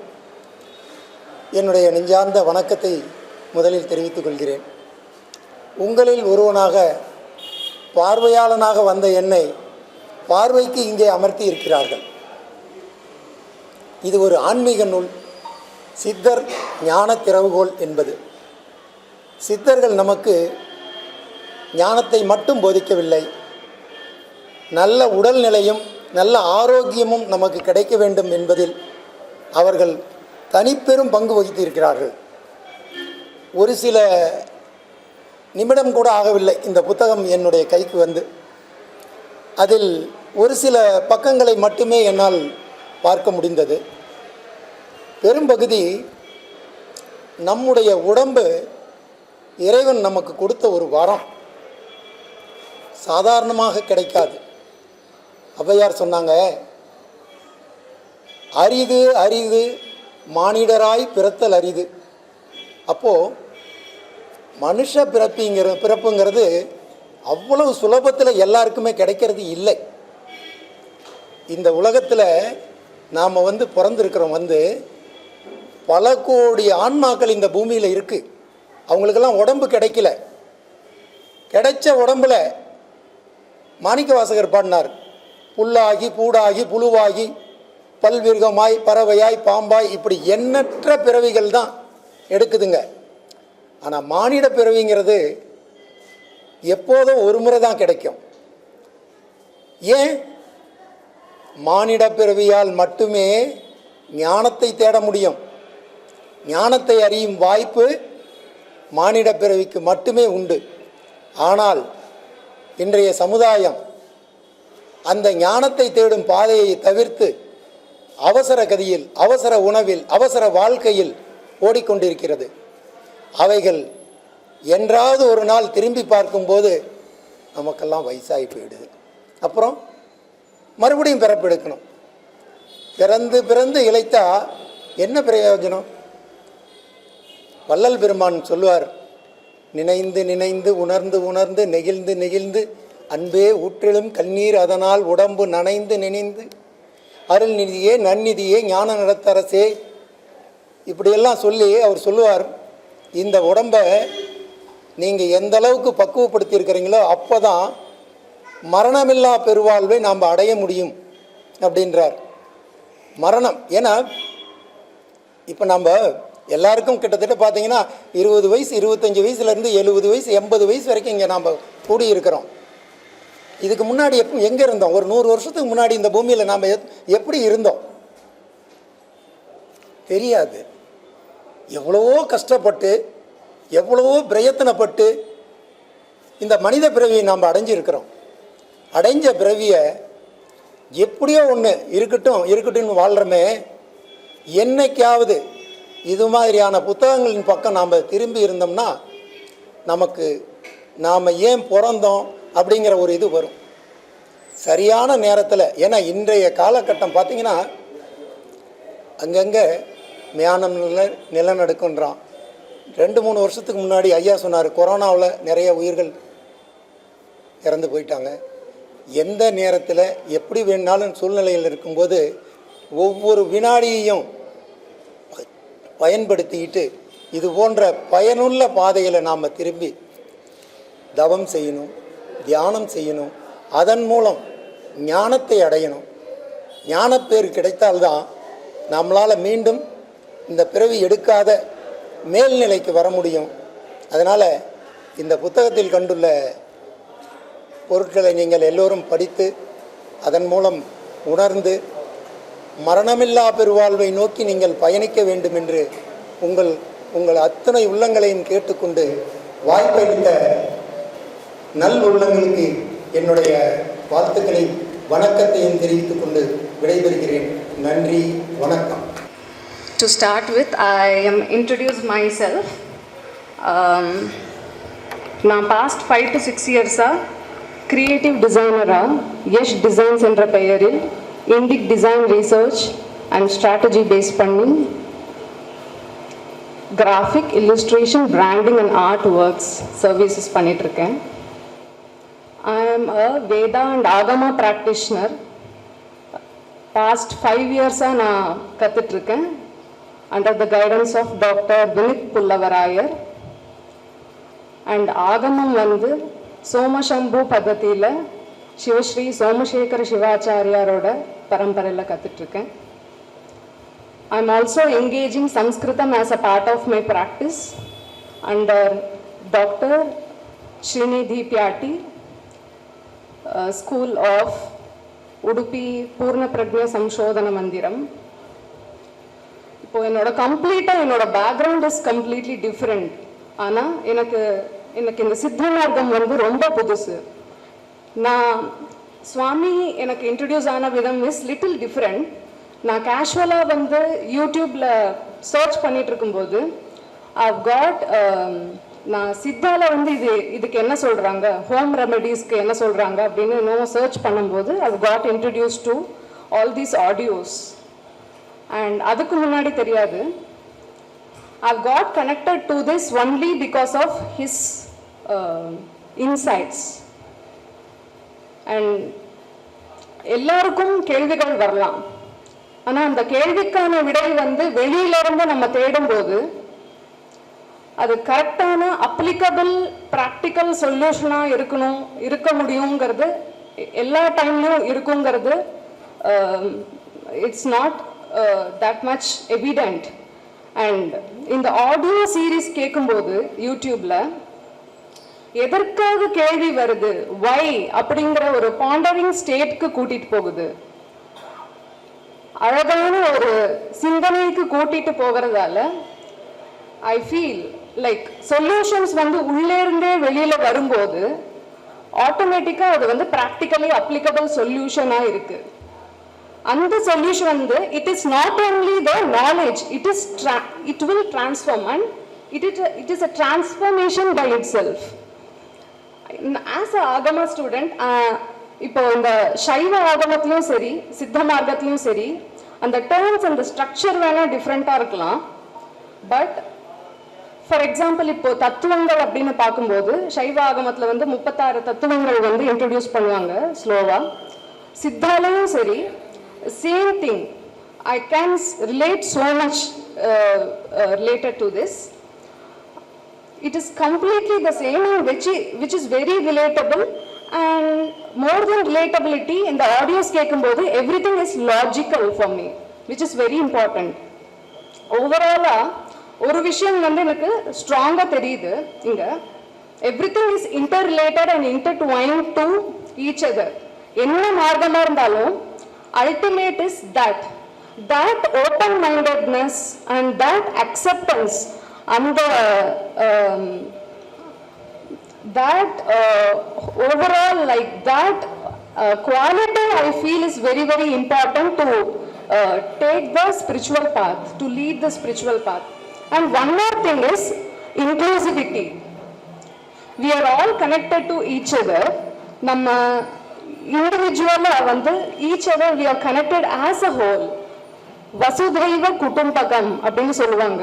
[SPEAKER 10] என்னுடைய நெஞ்சார்ந்த வணக்கத்தை முதலில் தெரிவித்துக் கொள்கிறேன். உங்களில் ஒருவனாக பார்வையாளனாக வந்த என்னை பார்வைக்கு இங்கே அமர்த்தி இருக்கிறார்கள். இது ஒரு ஆன்மீக நூல், சித்தர் ஞான திறவுகோல் என்பது. சித்தர்கள் நமக்கு ஞானத்தை மட்டும் போதிக்கவில்லை, நல்ல உடல்நிலையும் நல்ல ஆரோக்கியமும் நமக்கு கிடைக்க வேண்டும் என்பதில் அவர்கள் தனிப்பெரும் பங்கு வகித்திருக்கிறார்கள். ஒரு சில நிமிடம் கூட ஆகவில்லை இந்த புத்தகம் என்னுடைய கைக்கு வந்து. அதில் ஒரு சில பக்கங்களை மட்டுமே என்னால் பார்க்க முடிந்தது. பெரும்பகுதி நம்முடைய உடம்பு இறைவன் நமக்கு கொடுத்த ஒரு வரம், சாதாரணமாக கிடைக்காது. ஔவையார் சொன்னாங்க, அரிது அரிது மானிடராய் பிறத்தல் அரிது. அப்போது மனுஷ பிறப்புங்கிறது அவ்வளவு சுலபத்தில் எல்லாருக்குமே கிடைக்கிறது இல்லை. இந்த உலகத்தில் நாம் பிறந்திருக்கிறோம், பல கோடி ஆன்மாக்கள் இந்த பூமியில் இருக்குது. அவங்களுக்கெல்லாம் உடம்பு கிடைக்கல. கிடைச்ச உடம்பில் மாணிக்க வாசகர் பாடினார், புல்லாகி பூடாகி புழுவாகி பல்விருகமாய் பறவையாய் பாம்பாய், இப்படி எண்ணற்ற பிறவிகள் தான் எடுக்குதுங்க. ஆனால் மானிட பிறவிங்கிறது எப்போதோ ஒரு முறை தான் கிடைக்கும். ஏன்? மானிட பிறவியால் மட்டுமே ஞானத்தை தேட முடியும். ஞானத்தை அறியும் வாய்ப்பு மானிட பிறவிக்கு மட்டுமே உண்டு. ஆனால் இன்றைய சமுதாயம் அந்த ஞானத்தை தேடும் பாதையை தவிர்த்து அவசர கதியில், அவசர உணவில், அவசர வாழ்க்கையில் ஓடிக்கொண்டிருக்கிறது. அவைகள் என்றாவது ஒரு நாள் திரும்பி பார்க்கும்போது நமக்கெல்லாம் வயசாகி போயிடுது. அப்புறம் மறுபடியும் பிறப்பெடுக்கணும். பிறந்து பிறந்து இளைத்தா என்ன பிரயோஜனம்? வள்ளல் பெருமான் சொல்லுவார், நினைந்து நினைந்து உணர்ந்து உணர்ந்து நெகிழ்ந்து நெகிழ்ந்து அன்பே ஊற்றிலும் கண்ணீர் அதனால் உடம்பு நனைந்து நினைந்து அருள்நிதியே நன்னிதியே ஞான நடத்தரசே, இப்படியெல்லாம் சொல்லி அவர் சொல்லுவார், இந்த உடம்பை நீங்கள் எந்த அளவுக்கு பக்குவப்படுத்தி இருக்கிறீங்களோ அப்போ தான் மரணமில்லா பெருவாழ்வை நாம் அடைய முடியும் அப்படின்றார். மரணம், ஏன்னா இப்போ நம்ம எல்லாருக்கும் கிட்டத்தட்ட பார்த்தீங்கன்னா 20 வயசு 25 வயசுலேருந்து 70 வயசு 80 வயசு வரைக்கும் இங்கே நாம் கூடியிருக்கிறோம். இதுக்கு முன்னாடி எங்கே இருந்தோம்? ஒரு 100 வருஷத்துக்கு முன்னாடி இந்த பூமியில் நாம் எப்படி இருந்தோம் தெரியாது. எவ்வளவோ கஷ்டப்பட்டு எவ்வளவோ பிரயத்தனப்பட்டு இந்த மனித பிறவியை நாம் அடைஞ்சிருக்கிறோம். அடைஞ்ச பிறவியை எப்படியோ ஒன்று இருக்கட்டும்னு வாழ்கிறோமே, என்னைக்காவது இது மாதிரியான புத்தகங்களின் பக்கம் நாம் திரும்பி இருந்தோம்னா நமக்கு நாம் ஏன் பிறந்தோம் அப்படிங்கிற ஒரு இது வரும் சரியான நேரத்தில். ஏன்னா இன்றைய காலகட்டம் பார்த்திங்கன்னா அங்கங்கே மியானம் நிலநடுக்குன்றான். 2-3 வருஷத்துக்கு முன்னாடி ஐயா சொன்னார், கொரோனாவில் நிறைய உயிர்கள் இறந்து போயிட்டாங்க. எந்த நேரத்தில் எப்படி வேணாலும் சூழ்நிலையில் இருக்கும்போது ஒவ்வொரு வினாடியையும் பயன்படுத்திக்கிட்டு இது போன்ற பயனுள்ள பாதையில் நாம் திரும்பி தவம் செய்யணும், தியானம் செய்யணும், அதன் மூலம் ஞானத்தை அடையணும். ஞானப்பேர் கிடைத்தால்தான் நம்மளால் மீண்டும் இந்த பிறவி எடுக்காத மேல்நிலைக்கு வர முடியும். அதனால் இந்த புத்தகத்தில் கண்டுள்ள பொருட்களை நீங்கள் எல்லோரும் படித்து அதன் மூலம் உணர்ந்து மரணமில்லா பெருவாழ்வை நோக்கி நீங்கள் பயணிக்க வேண்டும் என்று உங்கள் அத்தனை உள்ளங்களையும் கேட்டுக்கொண்டு வாய்ப்பளித்த நல் உள்ளங்களுக்கு என்னுடைய வாழ்த்துக்களையும் வணக்கத்தையும் தெரிவித்துக் கொண்டு விடைபெறுகிறேன். நன்றி, வணக்கம்.
[SPEAKER 1] To start with, I am introduce myself. நான் past 5 to 6 years-ஆக கிரியேட்டிவ் டிசைனராக யஷ் டிசைன்ஸ் என்ற பெயரில் Indic design research and strategy base பண்ணி graphic, illustration, branding and art works services பண்ணிகிட்ருக்கேன். I am a Veda and Agama practitioner. Past 5 years-ஆக நான் கற்றுட்ருக்கேன் under the guidance of Dr. Vinith Pullavarayar. And ஆகமம் சோமசம்பு பద్ధதியில் சிவஸ்ரீ சோமசேகர சிவாச்சாரியாரோட பரம்பரையில் கற்றுட்ருக்கேன். I'm also engaging Sanskritam as a part of my practice under Dr. Srinidhi Pyati, School of Udupi Purna Prajna Samshodhana Mandiram. இப்போ என்னோட கம்ப்ளீட்டாக என்னோட background is completely different. ஆனால் எனக்கு இந்த சித்த மார்க்கம் வந்து ரொம்ப புதுசு. நான் சுவாமி எனக்கு இன்ட்ரடியூஸ் ஆன விதம் இஸ் லிட்டில் டிஃப்ரெண்ட். நான் கேஷுவலாக வந்து யூடியூப்பில் சர்ச் பண்ணிட்டு இருக்கும்போது I've got நான் சித்தாவில் வந்து இதுக்கு என்ன சொல்கிறாங்க, ஹோம் ரெமெடிஸ்க்கு என்ன சொல்கிறாங்க அப்படின்னு இன்னும் சர்ச் பண்ணும்போது I've got introduced to all these audios. And அதுக்கு முன்னாடி தெரியாது. I've got connected to this only because of his insights. And எல்லாருக்கும் கேள்விகள் வரலாம். ஆனால் அந்த கேள்விக்கான விடை வந்து வெளியிலிருந்து நம்ம தேடும்போது அது கரெக்டான அப்ளிகபிள் ப்ராக்டிக்கல் சொல்யூஷனாக இருக்க முடியுங்கிறது எல்லா டைம்லையும் இருக்குங்கிறது it's not that much evident. And இந்த ஆடியோ சீரீஸ் கேட்கும்போது யூடியூப்ல எதற்காக கேள்வி வருது, வை அப்படிங்கிற ஒரு பாண்டரிங் ஸ்டேட்க்கு கூட்டிட்டு போகுது. அழகான ஒரு சிந்தனைக்கு கூட்டிட்டு போகிறதால ஐ ஃபீல் லைக் சொல்யூஷன்ஸ் வந்து உள்ளே இருந்தே வெளியில வரும்போது ஆட்டோமேட்டிக்காக அது வந்து ப்ராக்டிக்கலி அப்ளிகபிள் சொல்யூஷனாக இருக்கு. அந்த சொல்யூஷன் வந்து it is not only the knowledge, it will transform and it is a transformation by itself. As a Agama student, இப்போ இந்த சைவ ஆகமத்திலும் சரி சித்த மார்க்கத்திலும் சரி அந்த டேர்ம்ஸ் அந்த ஸ்ட்ரக்சர் வேணால் டிஃப்ரெண்ட்டாக இருக்கலாம். பட் ஃபார் எக்ஸாம்பிள் இப்போ தத்துவங்கள் அப்படின்னு பார்க்கும்போது சைவ ஆகமத்தில் வந்து 36 தத்துவங்கள் வந்து இன்ட்ரடியூஸ் பண்ணுவாங்க ஸ்லோவாக. சித்தாலையும் சரி same thing. I can relate so much related to this. It is completely the same, which is very relatable, and more than relatability in the audios கேட்கும்போது everything is logical for me, which is very important. Overall ஒரு விஷயம் வந்து எனக்கு ஸ்ட்ராங்காக தெரியுது இங்க. everything is interrelated and intertwined to each other. என்ன மார்க்கமாக இருந்தாலும் ultimate is that open-mindedness and that acceptance and that overall like that quality I feel is very very important to take the spiritual path, to lead the spiritual path. And one more thing is inclusivity. We are all connected to each other. நம்ம இண்டிவிஜுவலாக வந்து each other we are connected as a whole. வசுதைவ குடும்பகம் அப்படின்னு சொல்லுவாங்க,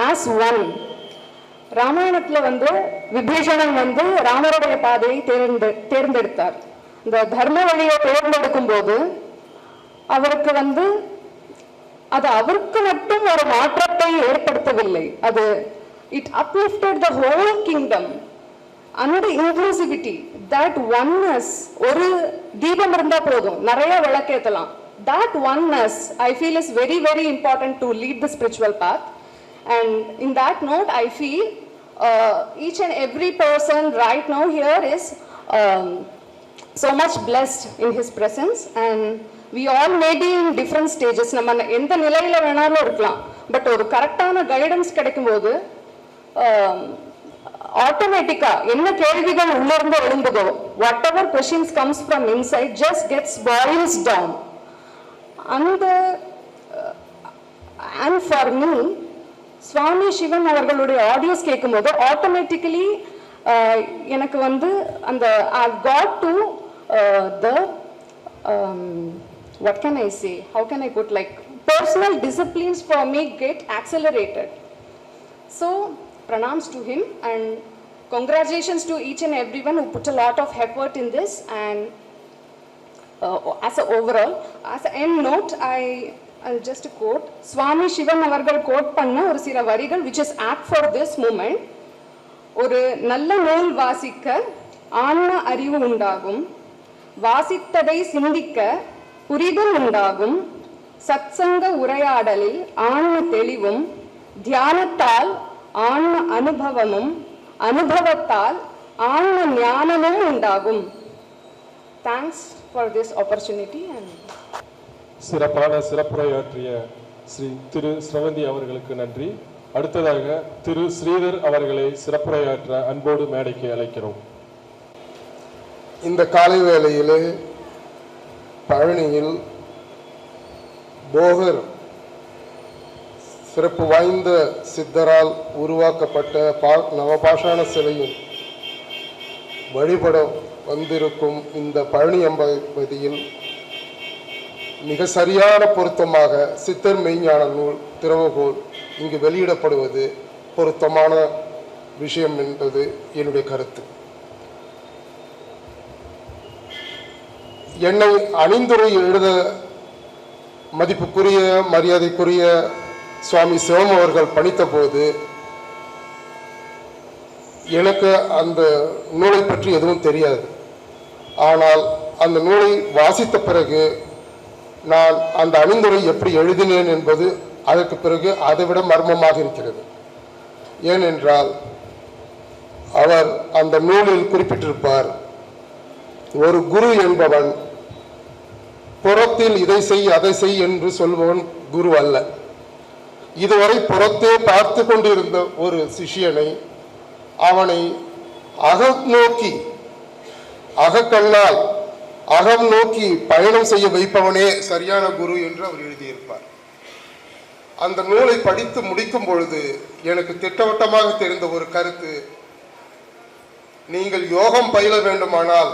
[SPEAKER 1] as one. ராமாயணத்தில் வந்து விபீஷணன் வந்து ராமருடைய பாதையை தேர்ந்தெடுத்தார். இந்த தர்ம வழியை தேர்ந்தெடுக்கும் போது அவருக்கு வந்து அது அவருக்கு மட்டும் ஒரு மாற்றத்தை ஏற்படுத்தவில்லை. அது it uplifted the whole kingdom. அந்த இன்க்ளூசிவிட்டி, that oneness, ஒரு தீபம் இருந்தால் போதும் நிறைய விளக்கேற்றலாம். that oneness I feel is very very important to lead the spiritual path. And in that note I feel each and every person right now here is so much blessed in his presence, and we all may be in different stages. நம்ம எந்த நிலையில் வேணாலும் இருக்கலாம். But ஒரு கரெக்டான guidance கிடைக்கும்போது ஆட்டோமேட்டிக்கா என்ன கேள்விகள் உள்ள இருந்து எழும்புதோ, whatever questions comes from inside just gets boils down. And for me Swami Sivan அவர்களுடைய ஆடியோஸ் கேட்கும்போது ஆட்டோமேட்டிக்கலி எனக்கு வந்து அந்த I got to the what can I say, how can I put, like personal disciplines for me get accelerated. So pranams to him and congratulations to each and everyone who put a lot of effort in this. And as a overall, as an end note, I'll just quote Swami Shivan avargal quote panna ஒரு சில வரிகள் which is apt for this moment. ஒரு நல்ல நூல் வாசிக்க ஆன்ம அறிவு உண்டாகும், வாசித்ததை சிந்திக்க புரிதல் உண்டாகும். சத்சங்க உரையாடலில் ஆன்ம தெளிவும், தியானத்தால் ஆன்ம அனுபவமும், அனுபவத்தால் ஆன்ம ஞானமும் உண்டாகும். Thanks for this opportunity.
[SPEAKER 2] சிறப்பான சிறப்புரையாற்றிய திரு ஸ்ரவந்தி அவர்களுக்கு நன்றி. அடுத்ததாக திரு ஸ்ரீதர் அவர்களை சிறப்புரையாற்ற அன்போடு மேடைக்கு அழைக்கிறோம்.
[SPEAKER 11] இந்த காலை வேளையிலே பழனியில் போகர் சிறப்பு வாய்ந்த சித்தரால் உருவாக்கப்பட்ட நவபாஷான சிலையும் வழிபட வந்திருக்கும் இந்த பழனி அம்பதியில் மிக சரியான பொருத்தமாக சித்தர் மெய்ஞான நூல் திறவுகோல் இங்கு வெளியிடப்படுவது பொருத்தமான விஷயம் என்பது என்னுடைய கருத்து. என்னை அணிந்துரை எழுத மதிப்புக்குரிய மரியாதைக்குரிய சுவாமி சிவம் அவர்கள் பணித்த போது எனக்கு அந்த நூலை பற்றி எதுவும் தெரியாது. ஆனால் அந்த நூலை வாசித்த பிறகு நான் அந்த அணிந்துரை எப்படி எழுதினேன் என்பது அதற்கு பிறகு அதைவிட மர்மமாக இருக்கிறது. ஏனென்றால் அவர் அந்த நூலில் குறிப்பிட்டிருப்பார், ஒரு குரு என்பவன் புறத்தில் இதை செய் அதை செய் என்று சொல்பவன் குரு அல்ல. இதுவரை புறத்தே பார்த்து கொண்டிருந்த ஒரு சிஷியனை அவனை அகநோக்கி அகக்கண்ணால் அகம் நோக்கி பயணம் செய்ய வைப்பவனே சரியான குரு என்று அவர் எழுதியிருப்பார். அந்த நூலை படித்து முடிக்கும் பொழுது எனக்கு திட்டவட்டமாக தெரிந்த ஒரு கருத்து, நீங்கள் யோகம் பயில வேண்டுமானால்,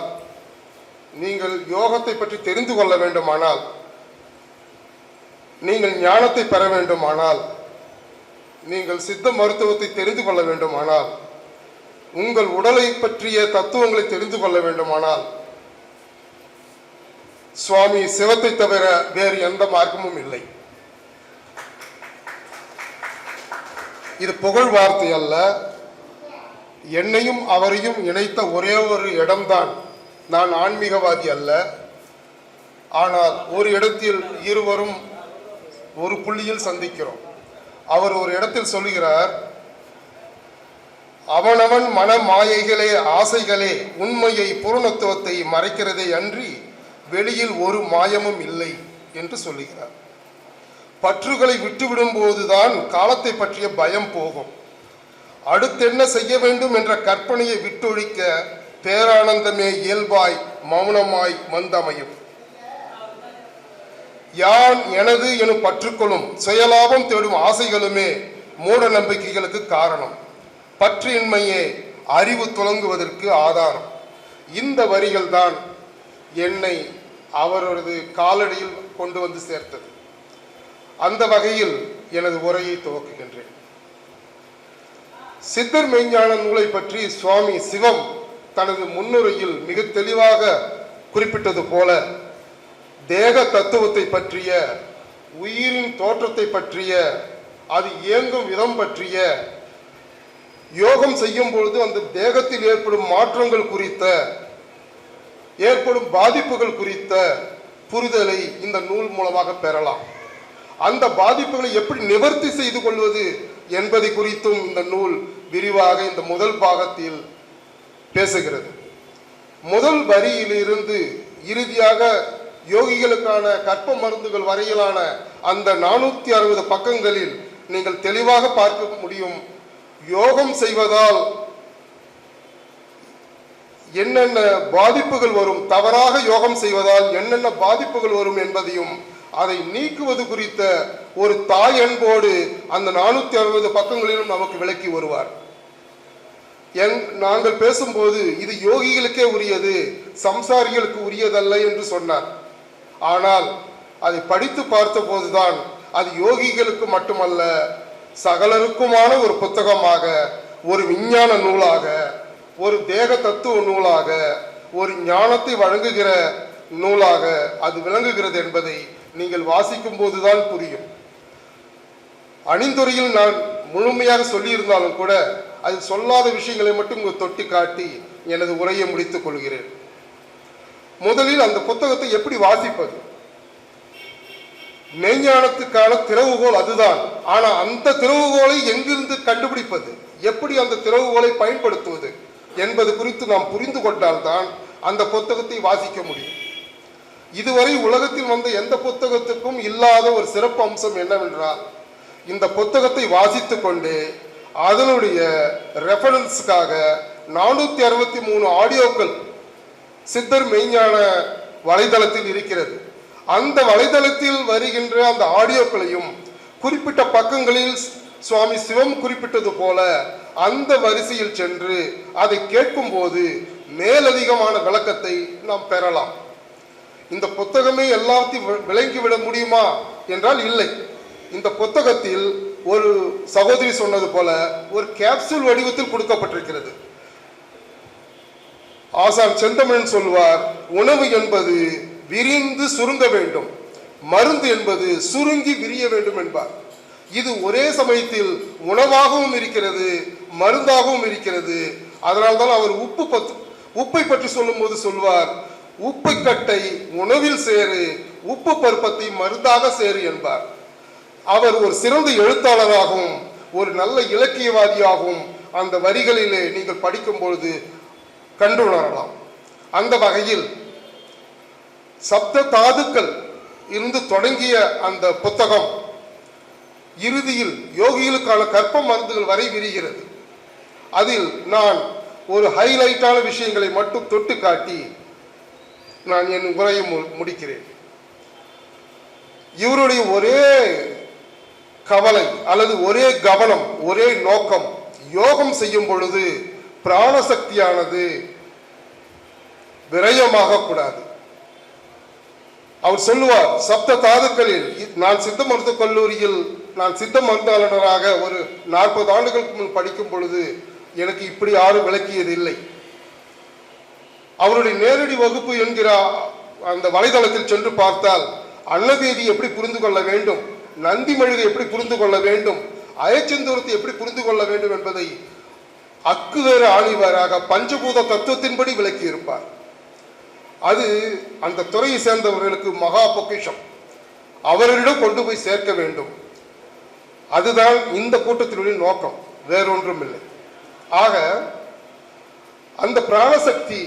[SPEAKER 11] நீங்கள் யோகத்தை பற்றி தெரிந்து கொள்ள வேண்டுமானால், நீங்கள் ஞானத்தை பெற வேண்டுமானால், நீங்கள் சித்த மருத்துவத்தை தெரிந்து கொள்ள வேண்டுமானால், உங்கள் உடலை பற்றிய தத்துவங்களை தெரிந்து கொள்ள வேண்டுமானால், சுவாமி சிவத்தை தவிர வேறு எந்த மார்க்கமும் இல்லை. இது புகழ் வார்த்தை அல்ல. என்னையும் அவரையும் இணைத்த ஒரே ஒரு இடம்தான். நான் ஆன்மீகவாதி அல்ல. ஆனால் ஒரு இடத்தில் இருவரும் ஒரு புள்ளியில் சந்திக்கிறோம். அவர் ஒரு இடத்தில் சொல்லுகிறார், அவனவன் மன மாயைகளே ஆசைகளே உண்மையை பூரணத்துவத்தை மறைக்கிறதே அன்றி வெளியில் ஒரு மாயமும் இல்லை என்று சொல்லுகிறார். பற்றுகளை விட்டுவிடும் போதுதான் காலத்தை பற்றிய பயம் போகும். அடுத்தென்ன செய்ய வேண்டும் என்ற கற்பனையை விட்டொழிக்க பேரானந்தமே இயல்பாய் மௌனமாய் வந்தமையும். யான் எனது எனும் பற்றுக்களும் சுயலாபம் தேடும் ஆசைகளுமே மூட நம்பிக்கைகளுக்கு காரணம். பற்றின்மையே அறிவு துலங்குவதற்கு ஆதாரம். இந்த வரிகள் தான் என்னை அவரது காலடியில் கொண்டு வந்து சேர்த்தது. அந்த வகையில் எனது உரையை துவக்குகின்றேன். சித்தர் மெய்ஞான நூலை பற்றி சுவாமி சிவம் தனது முன்னுரையில் மிக தெளிவாக குறிப்பிட்டது போல, தேக தத்துவத்தை பற்றிய, உயிரின் தோற்றத்தை பற்றிய, அது இயங்கும் விதம் பற்றிய, யோகம் செய்யும் பொழுது அந்த தேகத்தில் ஏற்படும் மாற்றங்கள் குறித்த, ஏற்படும் பாதிப்புகள் குறித்த புரிதலை இந்த நூல் மூலமாக பெறலாம். அந்த பாதிப்புகளை எப்படி நிவர்த்தி செய்து கொள்வது என்பதை குறித்தும் இந்த நூல் விரிவாக இந்த முதல் பாகத்தில் பேசுகிறது. முதல் வரியிலிருந்து இறுதியாக யோகிகளுக்கான கற்ப மருந்துகள் வரையிலான அந்த 460 பக்கங்களில் நீங்கள் தெளிவாக பார்க்க முடியும். யோகம் செய்வதால் என்னென்ன பாதிப்புகள் வரும், தவறாக யோகம் செய்வதால் என்னென்ன பாதிப்புகள் வரும் என்பதையும் அதை நீக்குவது குறித்த ஒரு தாய் அன்போடு அந்த 460 பக்கங்களிலும் நமக்கு விளக்கி வருவார். நாங்கள் பேசும்போது இது யோகிகளுக்கே உரியது, சம்சாரிகளுக்கு உரியதல்ல என்று சொன்னார். ஆனால் அதை படித்து பார்த்த போதுதான் அது யோகிகளுக்கு மட்டுமல்ல, சகலருக்குமான ஒரு புத்தகமாக, ஒரு விஞ்ஞான நூலாக, ஒரு தேக தத்துவ நூலாக, ஒரு ஞானத்தை வழங்குகிற நூலாக அது விளங்குகிறது என்பதை நீங்கள் வாசிக்கும் போதுதான் புரியும். அணிந்துரையில் நான் முழுமையாக சொல்லியிருந்தாலும் கூட அது சொல்லாத விஷயங்களை மட்டும் தொட்டி காட்டி எனது உரையை முடித்துக் கொள்கிறேன். முதலில் அந்த புத்தகத்தை எப்படி வாசிப்பது? மெய்ஞானத்துக்கான திறவுகோல் அதுதான். ஆனா அந்த திறவுகோலை எங்கிருந்து கண்டுபிடிப்பது, எப்படி அந்த திறவுகோலை பயன்படுத்துவது என்பது குறித்து நாம் புரிந்து கொண்டால்தான் அந்த புத்தகத்தை வாசிக்க முடியும். இதுவரை உலகத்தில் வந்த எந்த புத்தகத்துக்கும் இல்லாத ஒரு சிறப்பு அம்சம் என்னவென்றால், இந்த புத்தகத்தை வாசித்து கொண்டு அதனுடைய ரெஃபரன்ஸுக்காக 463 ஆடியோக்கள் சித்தர் மெய்ஞான வலைதளத்தில் இருக்கிறது. அந்த வலைதளத்தில் வருகின்ற அந்த ஆடியோக்களையும் குறிப்பிட்ட பக்கங்களில் சுவாமி சிவம் குறிப்பிட்டது போல அந்த வரிசையில் சென்று அதை கேட்கும் போது மேலதிகமான விளக்கத்தை நாம் பெறலாம். இந்த புத்தகமே எல்லாத்தையும் விளங்கிவிட முடியுமா என்றால் இல்லை. இந்த புத்தகத்தில் ஒரு சகோதரி சொன்னது போல ஒரு கேப்சூல் வடிவத்தில் கொடுக்கப்பட்டிருக்கிறது. ஆசான் செந்தமிழன் சொல்வார், உணவு என்பது விரிந்து சுருங்க வேண்டும், மருந்து என்பது சுருங்கி விரிய வேண்டும் என்பார். இது ஒரே சமயத்தில் உணவாகவும் இருக்கிறது, மருந்தாகவும் இருக்கிறது. அதனால்தான் அவர் உப்பை பற்றி சொல்லும் போது சொல்வார், உப்பை கட்டை உணவில் சேரு, உப்பு பருப்பத்தை மருந்தாக சேரு என்பார். அவர் ஒரு சிறந்த எழுத்தாளராகவும் ஒரு நல்ல இலக்கியவாதியாகவும் அந்த வரிகளிலே நீங்கள் படிக்கும் பொழுது கண்டுணரலாம். அந்த வகையில் சப்த தாதுக்கள் இருந்து தொடங்கிய அந்த புத்தகம் இறுதியில் யோகிகளுக்கான கற்ப மருந்துகள் வரை விரிகிறது. அதில் நான் ஒரு ஹைலைட்டான விஷயங்களை மட்டும் தொட்டு காட்டி நான் என் உரையை முடிக்கிறேன். இவருடைய ஒரே கவலை அல்லது ஒரே கவனம், ஒரே நோக்கம், யோகம் செய்யும் பொழுது பிராணசக்தியானது விரயமாக கூடாது. அவர் சொல்லுவார், சப்த தாதுக்களில் நான் சித்த மருத்துவக் கல்லூரியில் நான் சித்த மருந்தாளராக ஒரு 40 ஆண்டுகளுக்கு முன் படிக்கும் பொழுது எனக்கு இப்படி யாரும் விளக்கியது இல்லை. அவருடைய நேரடி வகுப்பு என்கிற அந்த வலைதளத்தில் சென்று பார்த்தால் அன்னவேதி எப்படி புரிந்து கொள்ள வேண்டும், நந்தி மெழுகை எப்படி புரிந்து கொள்ள வேண்டும், அயச்சந்தூரத்தை எப்படி புரிந்து கொள்ள வேண்டும் என்பதை அக்கு வேறு ஆணிவராக பஞ்சபூத தத்துவத்தின்படி விளக்கி இருப்பார். அது அந்த துறையை சேர்ந்தவர்களுக்கு மகா பொக்கிஷம். அவர்களிடம் கொண்டு போய் சேர்க்க வேண்டும். அதுதான் இந்த கூட்டத்தினுடைய நோக்கம், வேறொன்றும் இல்லை. ஆக அந்த பிராணசக்தி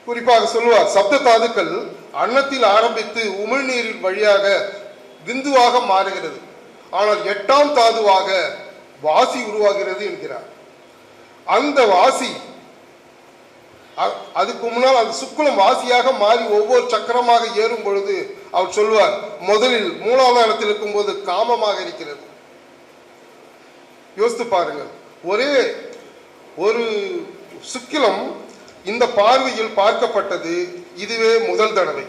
[SPEAKER 11] குறிப்பாக சொல்லுவார், சப்த தாதுக்கள் அன்னத்தில் ஆரம்பித்து உமிழ்நீரின் வழியாக விந்துவாக மாறுகிறது. ஆனால் 8ஆம் தாதுவாக வாசி உருவாகிறது என்கிறார். அந்த வாசி அதுக்கு முன்னால் அந்த சுக்குலம் வாசியாக மாறி ஒவ்வொரு சக்கரமாக ஏறும் பொழுது அவர் சொல்வார், முதலில் மூலாதாரத்தில் இருக்கும் போது காமமாக இருக்கிறது. யோசித்து பாருங்கள், ஒரே ஒரு சுக்கிலம் இந்த பார்வையில் பார்க்கப்பட்டது இதுவே முதல் தடவை.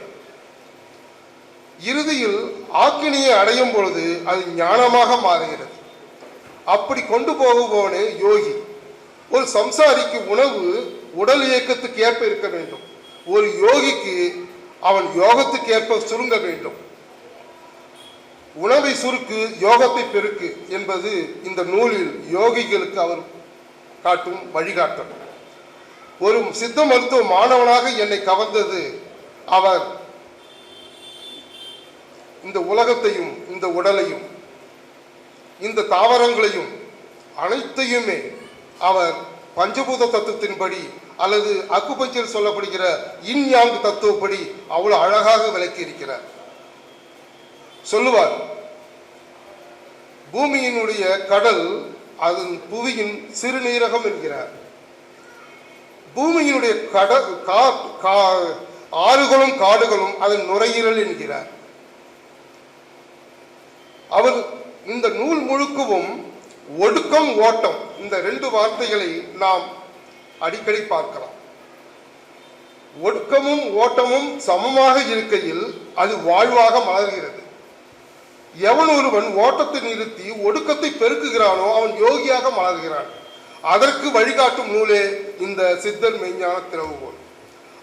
[SPEAKER 11] இறுதியில் ஆக்கினியை அடையும் பொழுது அது ஞானமாக மாறுகிறது. அப்படி கொண்டு போகுபவனே யோகி. ஒரு சம்சாரிக்கு உணவு உடல் இயக்கத்துக்கு ஏற்ப இருக்க வேண்டும். ஒரு யோகிக்கு அவன் யோகத்துக்கு ஏற்ப சுருங்க வேண்டும். உணவை சுருக்கு, யோகத்தை பெருக்கு என்பது இந்த நூலில் யோகிகளுக்கு அவர் காட்டும் வழிகாட்டும். ஒரு சித்த மருத்துவ மாணவனாக என்னை கவர்ந்தது, அவர் இந்த உலகத்தையும் இந்த உடலையும் இந்த தாவரங்களையும் அனைத்தையுமே அவர் பஞ்சபூத தத்துவத்தின்படி அல்லது அக்குபஞ்சர் சொல்லப்படுகிற இன் யாங் தத்துவப்படி அவ்வளவு அழகாக விளக்கி இருக்கிறார். சொல்லுவார், பூமியினுடைய கடல் அதன் புவியின் சிறுநீரகம் என்கிறார். பூமியினுடைய ஆறுகளும் காடுகளும் அதன் நுரையீரல் என்கிறார். அவர் இந்த நூல் முழுக்கவும் ஒடுக்கம் ஓட்டம் இந்த 2 வார்த்தைகளை நாம் அடிக்கடி பார்க்கலாம். ஒடுக்கமும் ஓட்டமும் சமமாக இருக்கையில் அது வாழ்வாக மலர்கிறது. எவன் ஒருவன் ஓட்டத்தை நிறுத்தி ஒடுக்கத்தை பெருக்குகிறானோ அவன் யோகியாக மலர்கிறான். அதற்கு வழிகாட்டும் நூலே இந்த சித்தர் மெய்ஞான திறவுகோல்.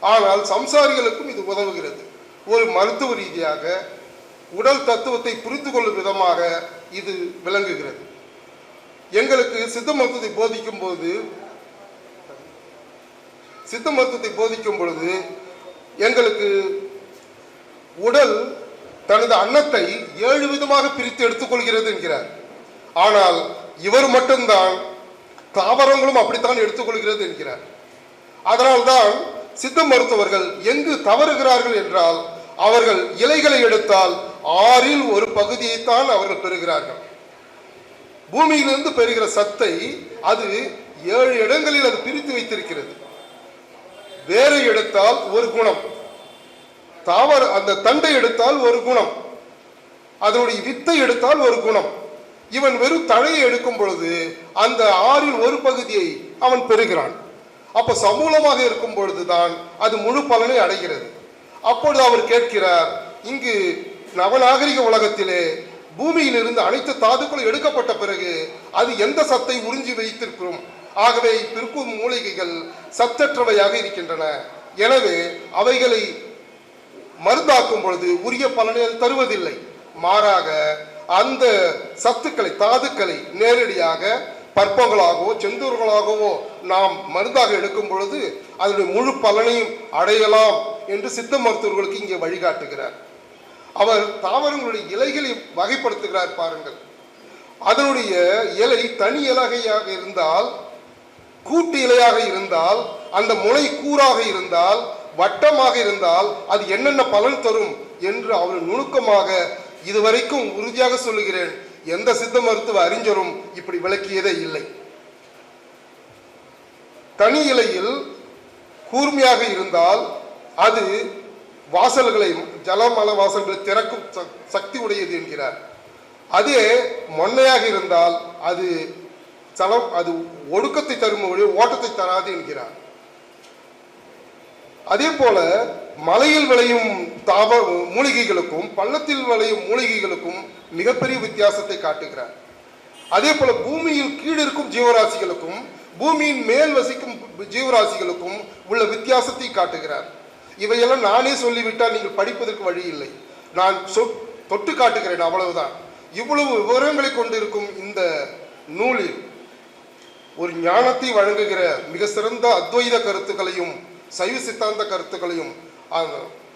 [SPEAKER 11] ஆனால் சம்சாரிகளுக்கும் இது உதவுகிறது. ஒரு மருத்துவ ரீதியாக உடல் தத்துவத்தை புரிந்து கொள்ளும் விதமாக இது விளங்குகிறது. எங்களுக்கு சித்த மருத்துவத்தை போதிக்கும் பொழுது எங்களுக்கு உடல் தனது அன்னத்தை 7 விதமாக பிரித்து எடுத்துக்கொள்கிறது என்கிறார். ஆனால் இவர் மட்டும்தான் தாவரங்களும் அப்படித்தான் எடுத்துக்கொள்கிறது என்கிறார். அதனால்தான் சித்த மருத்துவர்கள் எங்கு தவறுகிறார்கள் என்றால், அவர்கள் இலைகளை எடுத்தால் 6இல் ஒரு பகுதியைத்தான் அவர்கள் பெறுகிறார்கள். பூமியிலிருந்து பெறுகிற சத்தை அது 7 இடங்களில் அது பிரித்து வைத்திருக்கிறது. வேரை எடுத்தால் ஒரு குணம், தாவர அந்த தண்டை எடுத்தால் ஒரு குணம், அதனுடைய வித்தை எடுத்தால் ஒரு குணம். இவன் வெறும் தழையை எடுக்கும் பொழுது அந்த 6இல் ஒரு பகுதியை அவன் பெறுகிறான். அப்ப சமூலமாக இருக்கும் பொழுதுதான் அது முழு பலனை அடைகிறது. அப்பொழுது அவர் கேட்கிறார், இங்கு நவநாகரிக உலகத்திலே பூமியிலிருந்து அனைத்து தாதுக்களும் எடுக்கப்பட்ட பிறகு அது எந்த சத்தை உறிஞ்சி வைத்திருக்கிறோம்? ஆகவே பிற்கும் மூலிகைகள் சத்தற்றவையாக இருக்கின்றன. எனவே அவைகளை மருந்தாக்கும் பொழுது உரிய பலனை தருவதில்லை. மாறாக அந்த சத்துக்களை, தாதுக்களை நேரடியாக பற்பங்களாகவோ செந்தூர்களாகவோ நாம் மருந்தாக எடுக்கும் பொழுது அதனுடைய முழு பலனையும் அடையலாம் என்று சித்த மருத்துவர்களுக்கு இங்கே வழிகாட்டுகிறார். அவர் தாவரங்களுடைய இலைகளை வகைப்படுத்துகிறார். பாருங்கள், அதனுடைய இலை தனி இலையாக இருந்தால், கூட்டு இலையாக இருந்தால், அந்த முனை கூறாக இருந்தால், வட்டமாக இருந்தால் அது என்னென்ன பலன் தரும் என்று அவர் நுணுக்கமாக இதுவரைக்கும் உறுதியாக சொல்லுகிறேன், எந்த சித்த மருத்துவ அறிஞரும் இப்படி விளக்கியதே இல்லை. தனி இலையில் கூர்மையாக இருந்தால் அது வாசல்களை, ஜலமல வாசல்களை திறக்கும் சக்தி உடையது என்கிறார். அதே மொன்னையாக இருந்தால் அது அது ஒடுக்கத்தை தரும், ஓட்டத்தை தராது என்கிறார். அதே போல மலையில் விளையும் மூலிகைகளுக்கும் பள்ளத்தில் விளையும் மூலிகைகளுக்கும் மிகப்பெரிய வித்தியாசத்தை காட்டுகிறார். அதே போல பூமியில் கீழ் இருக்கும் ஜீவராசிகளுக்கும் பூமியின் மேல் வசிக்கும் ஜீவராசிகளுக்கும் உள்ள வித்தியாசத்தை காட்டுகிறார். இவையெல்லாம் நானே சொல்லிவிட்டால் நீங்கள் படிப்பதற்கு வழி இல்லை, நான் தொட்டு காட்டுகிறேன், அவ்வளவுதான். இவ்வளவு விவரங்களை கொண்டிருக்கும் இந்த நூலில் ஒரு ஞானத்தை வழங்குகிற மிக சிறந்த அத்வைத கருத்துக்களையும் சைவ சித்தாந்த கருத்துக்களையும்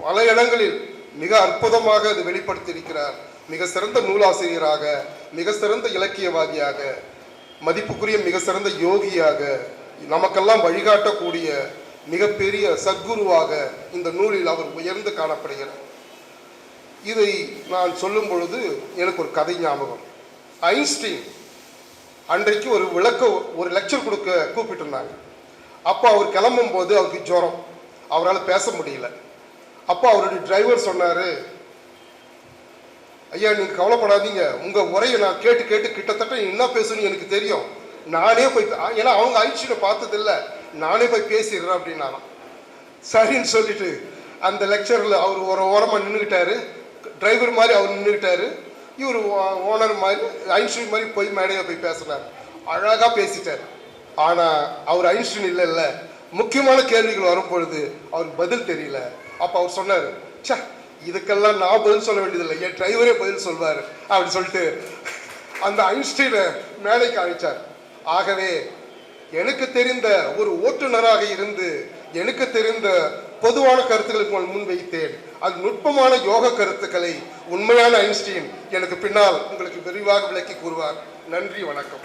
[SPEAKER 11] பல இடங்களில் மிக அற்புதமாக அது வெளிப்படுத்தியிருக்கிறார். மிக சிறந்த நூலாசிரியராக, மிக சிறந்த இலக்கியவாதியாக, மதிப்புக்குரிய மிக சிறந்த யோகியாக, நமக்கெல்லாம் வழிகாட்டக்கூடிய மிகப்பெரிய சத்குருவாக இந்த நூலில் அவர் உயர்ந்து காணப்படுகிறார். இதை நான் சொல்லும் பொழுது எனக்கு ஒரு கதை ஞாபகம். ஐன்ஸ்டீன் அன்றைக்கு ஒரு லெக்சர் கொடுக்க கூப்பிட்டுருந்தாங்க. அப்போ அவர் கிளம்பும் போது அவருக்கு ஜுரம், அவரால் பேச முடியல. அப்போ அவருடைய டிரைவர் சொன்னார், ஐயா நீங்கள் கவலைப்படாதீங்க, உங்கள் உரையை நான் கேட்டு கிட்டத்தட்ட என்ன பேசணும்னு எனக்கு தெரியும், நானே போய், ஏன்னா அவங்க ஐன்ஸ்டீனை பார்த்ததில்லை, நானே போய் பேசிடுறேன் அப்படின்னாலாம். சரின்னு சொல்லிட்டு அந்த லெக்சரில் அவர் ஒரு ஓரமாக நின்றுக்கிட்டாரு, டிரைவர் மாதிரி அவர் நின்றுக்கிட்டாரு, இவர் ஓனர் மாதிரி ஐன்ஸ்டீன் மாதிரி போய் மேடையை போய் பேசினார். அழகாக பேசிட்டார். ஆனால் அவர் ஐன்ஸ்டீன் இல்லை, முக்கியமான கேள்விகள் வரும் பொழுது அவருக்கு பதில் தெரியல. அப்போ அவர் சொன்னார், சே இதுக்கெல்லாம் நான் பதில் சொல்ல வேண்டியதில்லை, என் டிரைவரே பதில் சொல்வார் அப்படி சொல்லிட்டு அந்த ஐன்ஸ்டீனை மேடைக்கு அழைச்சார். ஆகவே எனக்கு தெரிந்த ஒரு ஓட்டுநராக இருந்து எனக்கு தெரிந்த பொதுவான கருத்துக்களை முன்வைத்தேன். அது நுட்பமான யோக கருத்துக்களை உண்மையான ஐன்ஸ்டீன் எனக்கு பின்னால் உங்களுக்கு விரிவாக விளக்கி கூறுவார். நன்றி, வணக்கம்.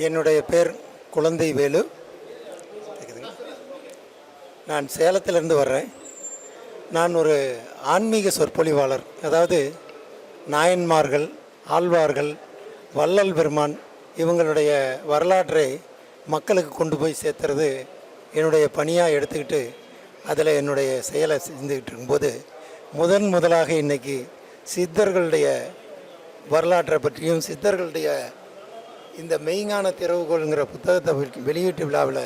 [SPEAKER 10] என்னுடைய பேர் குழந்தை வேலு. நான் சேலத்திலிருந்து வர்றேன். நான் ஒரு ஆன்மீக சொற்பொழிவாளர். அதாவது நாயன்மார்கள், ஆழ்வார்கள், வள்ளல் பெருமான் இவங்களுடைய வரலாற்றை மக்களுக்கு கொண்டு போய் சேர்த்துறது என்னுடைய பணியாக எடுத்துக்கிட்டு அதில் என்னுடைய செயலை செஞ்சுக்கிட்டு இருக்கும்போது முதலாக இன்றைக்கி சித்தர்களுடைய வரலாற்றை பற்றியும் சித்தர்களுடைய இந்த மெய்ஞான திறவுகோள்ங்கிற புத்தகத்தை வெளியீட்டு விழாவில்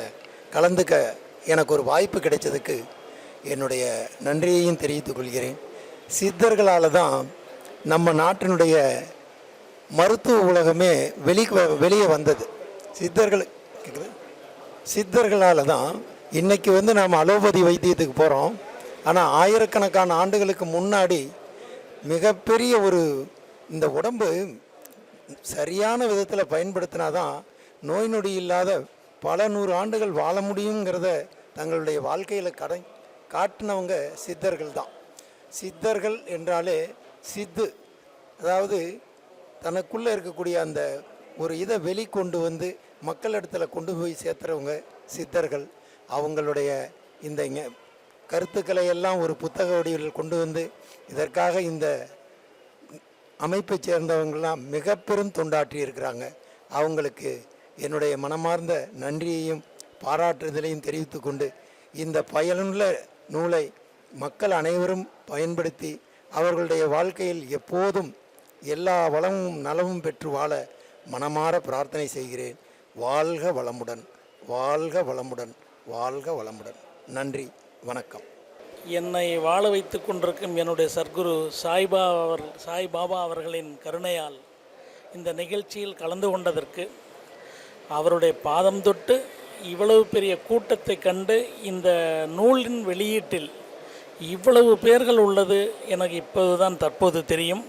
[SPEAKER 10] கலந்துக்க எனக்கு ஒரு வாய்ப்பு கிடைச்சதுக்கு என்னுடைய நன்றியையும் தெரிவித்துக் கொள்கிறேன். சித்தர்களால் தான் நம்ம நாட்டினுடைய மருத்துவ உலகமே வெளியே வந்தது. சித்தர்களால் தான் இன்றைக்கி நாம் அலோபதி வைத்தியத்துக்கு போகிறோம். ஆனால் ஆயிரக்கணக்கான ஆண்டுகளுக்கு முன்னாடி மிகப்பெரிய இந்த உடம்பு சரியான விதத்தில் பயன்படுத்தினா தான் நோய் நொடி இல்லாத பல 100 ஆண்டுகள் வாழ முடியுங்கிறத தங்களுடைய வாழ்க்கையில் காட்டினவங்க சித்தர்கள் தான். சித்தர்கள் என்றாலே சித்து, அதாவது தனக்குள்ளே இருக்கக்கூடிய அந்த ஒரு இதை வெளிக்கொண்டு வந்து மக்களிடத்தில் கொண்டு போய் சேர்த்துறவங்க சித்தர்கள். அவங்களுடைய இந்த கருத்துக்களை எல்லாம் ஒரு புத்தக வடிவில் கொண்டு வந்து இதற்காக இந்த அமைப்பை சேர்ந்தவங்களாம் மிக பெரும் தொண்டாற்றி இருக்கிறாங்க. அவங்களுக்கு என்னுடைய மனமார்ந்த நன்றியையும் பாராட்டுதலையும் தெரிவித்து கொண்டு இந்த பயனுள்ள நூலை மக்கள் அனைவரும் பயன்படுத்தி அவர்களுடைய வாழ்க்கையில் எப்போதும் எல்லா வளமும் நலமும் பெற்று வாழ மனமாற பிரார்த்தனை செய்கிறேன். வாழ்க வளமுடன், வாழ்க வளமுடன், வாழ்க வளமுடன். நன்றி, வணக்கம்.
[SPEAKER 8] என்னை வாழ வைத்து கொண்டிருக்கும் என்னுடைய சர்க்குரு சாய்பாபா அவர்களின் கருணையால் இந்த நிகழ்ச்சியில் கலந்து கொண்டதற்கு, அவருடைய பாதம் தொட்டு இவ்வளவு பெரிய கூட்டத்தை கண்டு இந்த நூலின் வெளியீட்டில் இவ்வளவு பேர்கள் உள்ளது எனக்கு இப்போதுதான் தற்போது தெரியும்.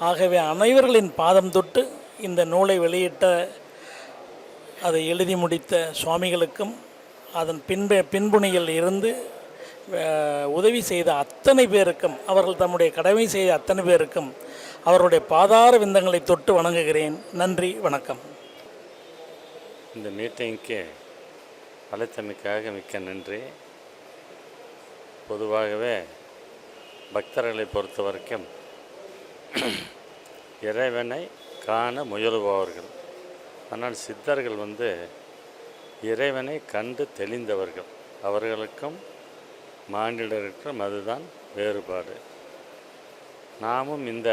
[SPEAKER 8] ஆகவே அனைவர்களின் பாதம் தொட்டு இந்த நூலை வெளியிட்ட, அதை எழுதி முடித்த சுவாமிகளுக்கும், அதன் பின்புணியில் இருந்து உதவி செய்த அத்தனை பேருக்கும், அவர்கள் தம்முடைய கடமை செய்த அத்தனை பேருக்கும் அவருடைய பாதார விந்தங்களை தொட்டு வணங்குகிறேன். நன்றி, வணக்கம்.
[SPEAKER 9] இந்த மீட்டிங்க்கு அழைத்தமைக்காக மிக்க நன்றி. பொதுவாகவே பக்தர்களை பொறுத்த வரைக்கும் இறைவனை காண முயலுபவர்கள். ஆனால் சித்தர்கள் இறைவனை கண்டு தெளிந்தவர்கள். அவர்களுக்கும் மானிடருக்கும் அதுதான் வேறுபாடு. நாமும் இந்த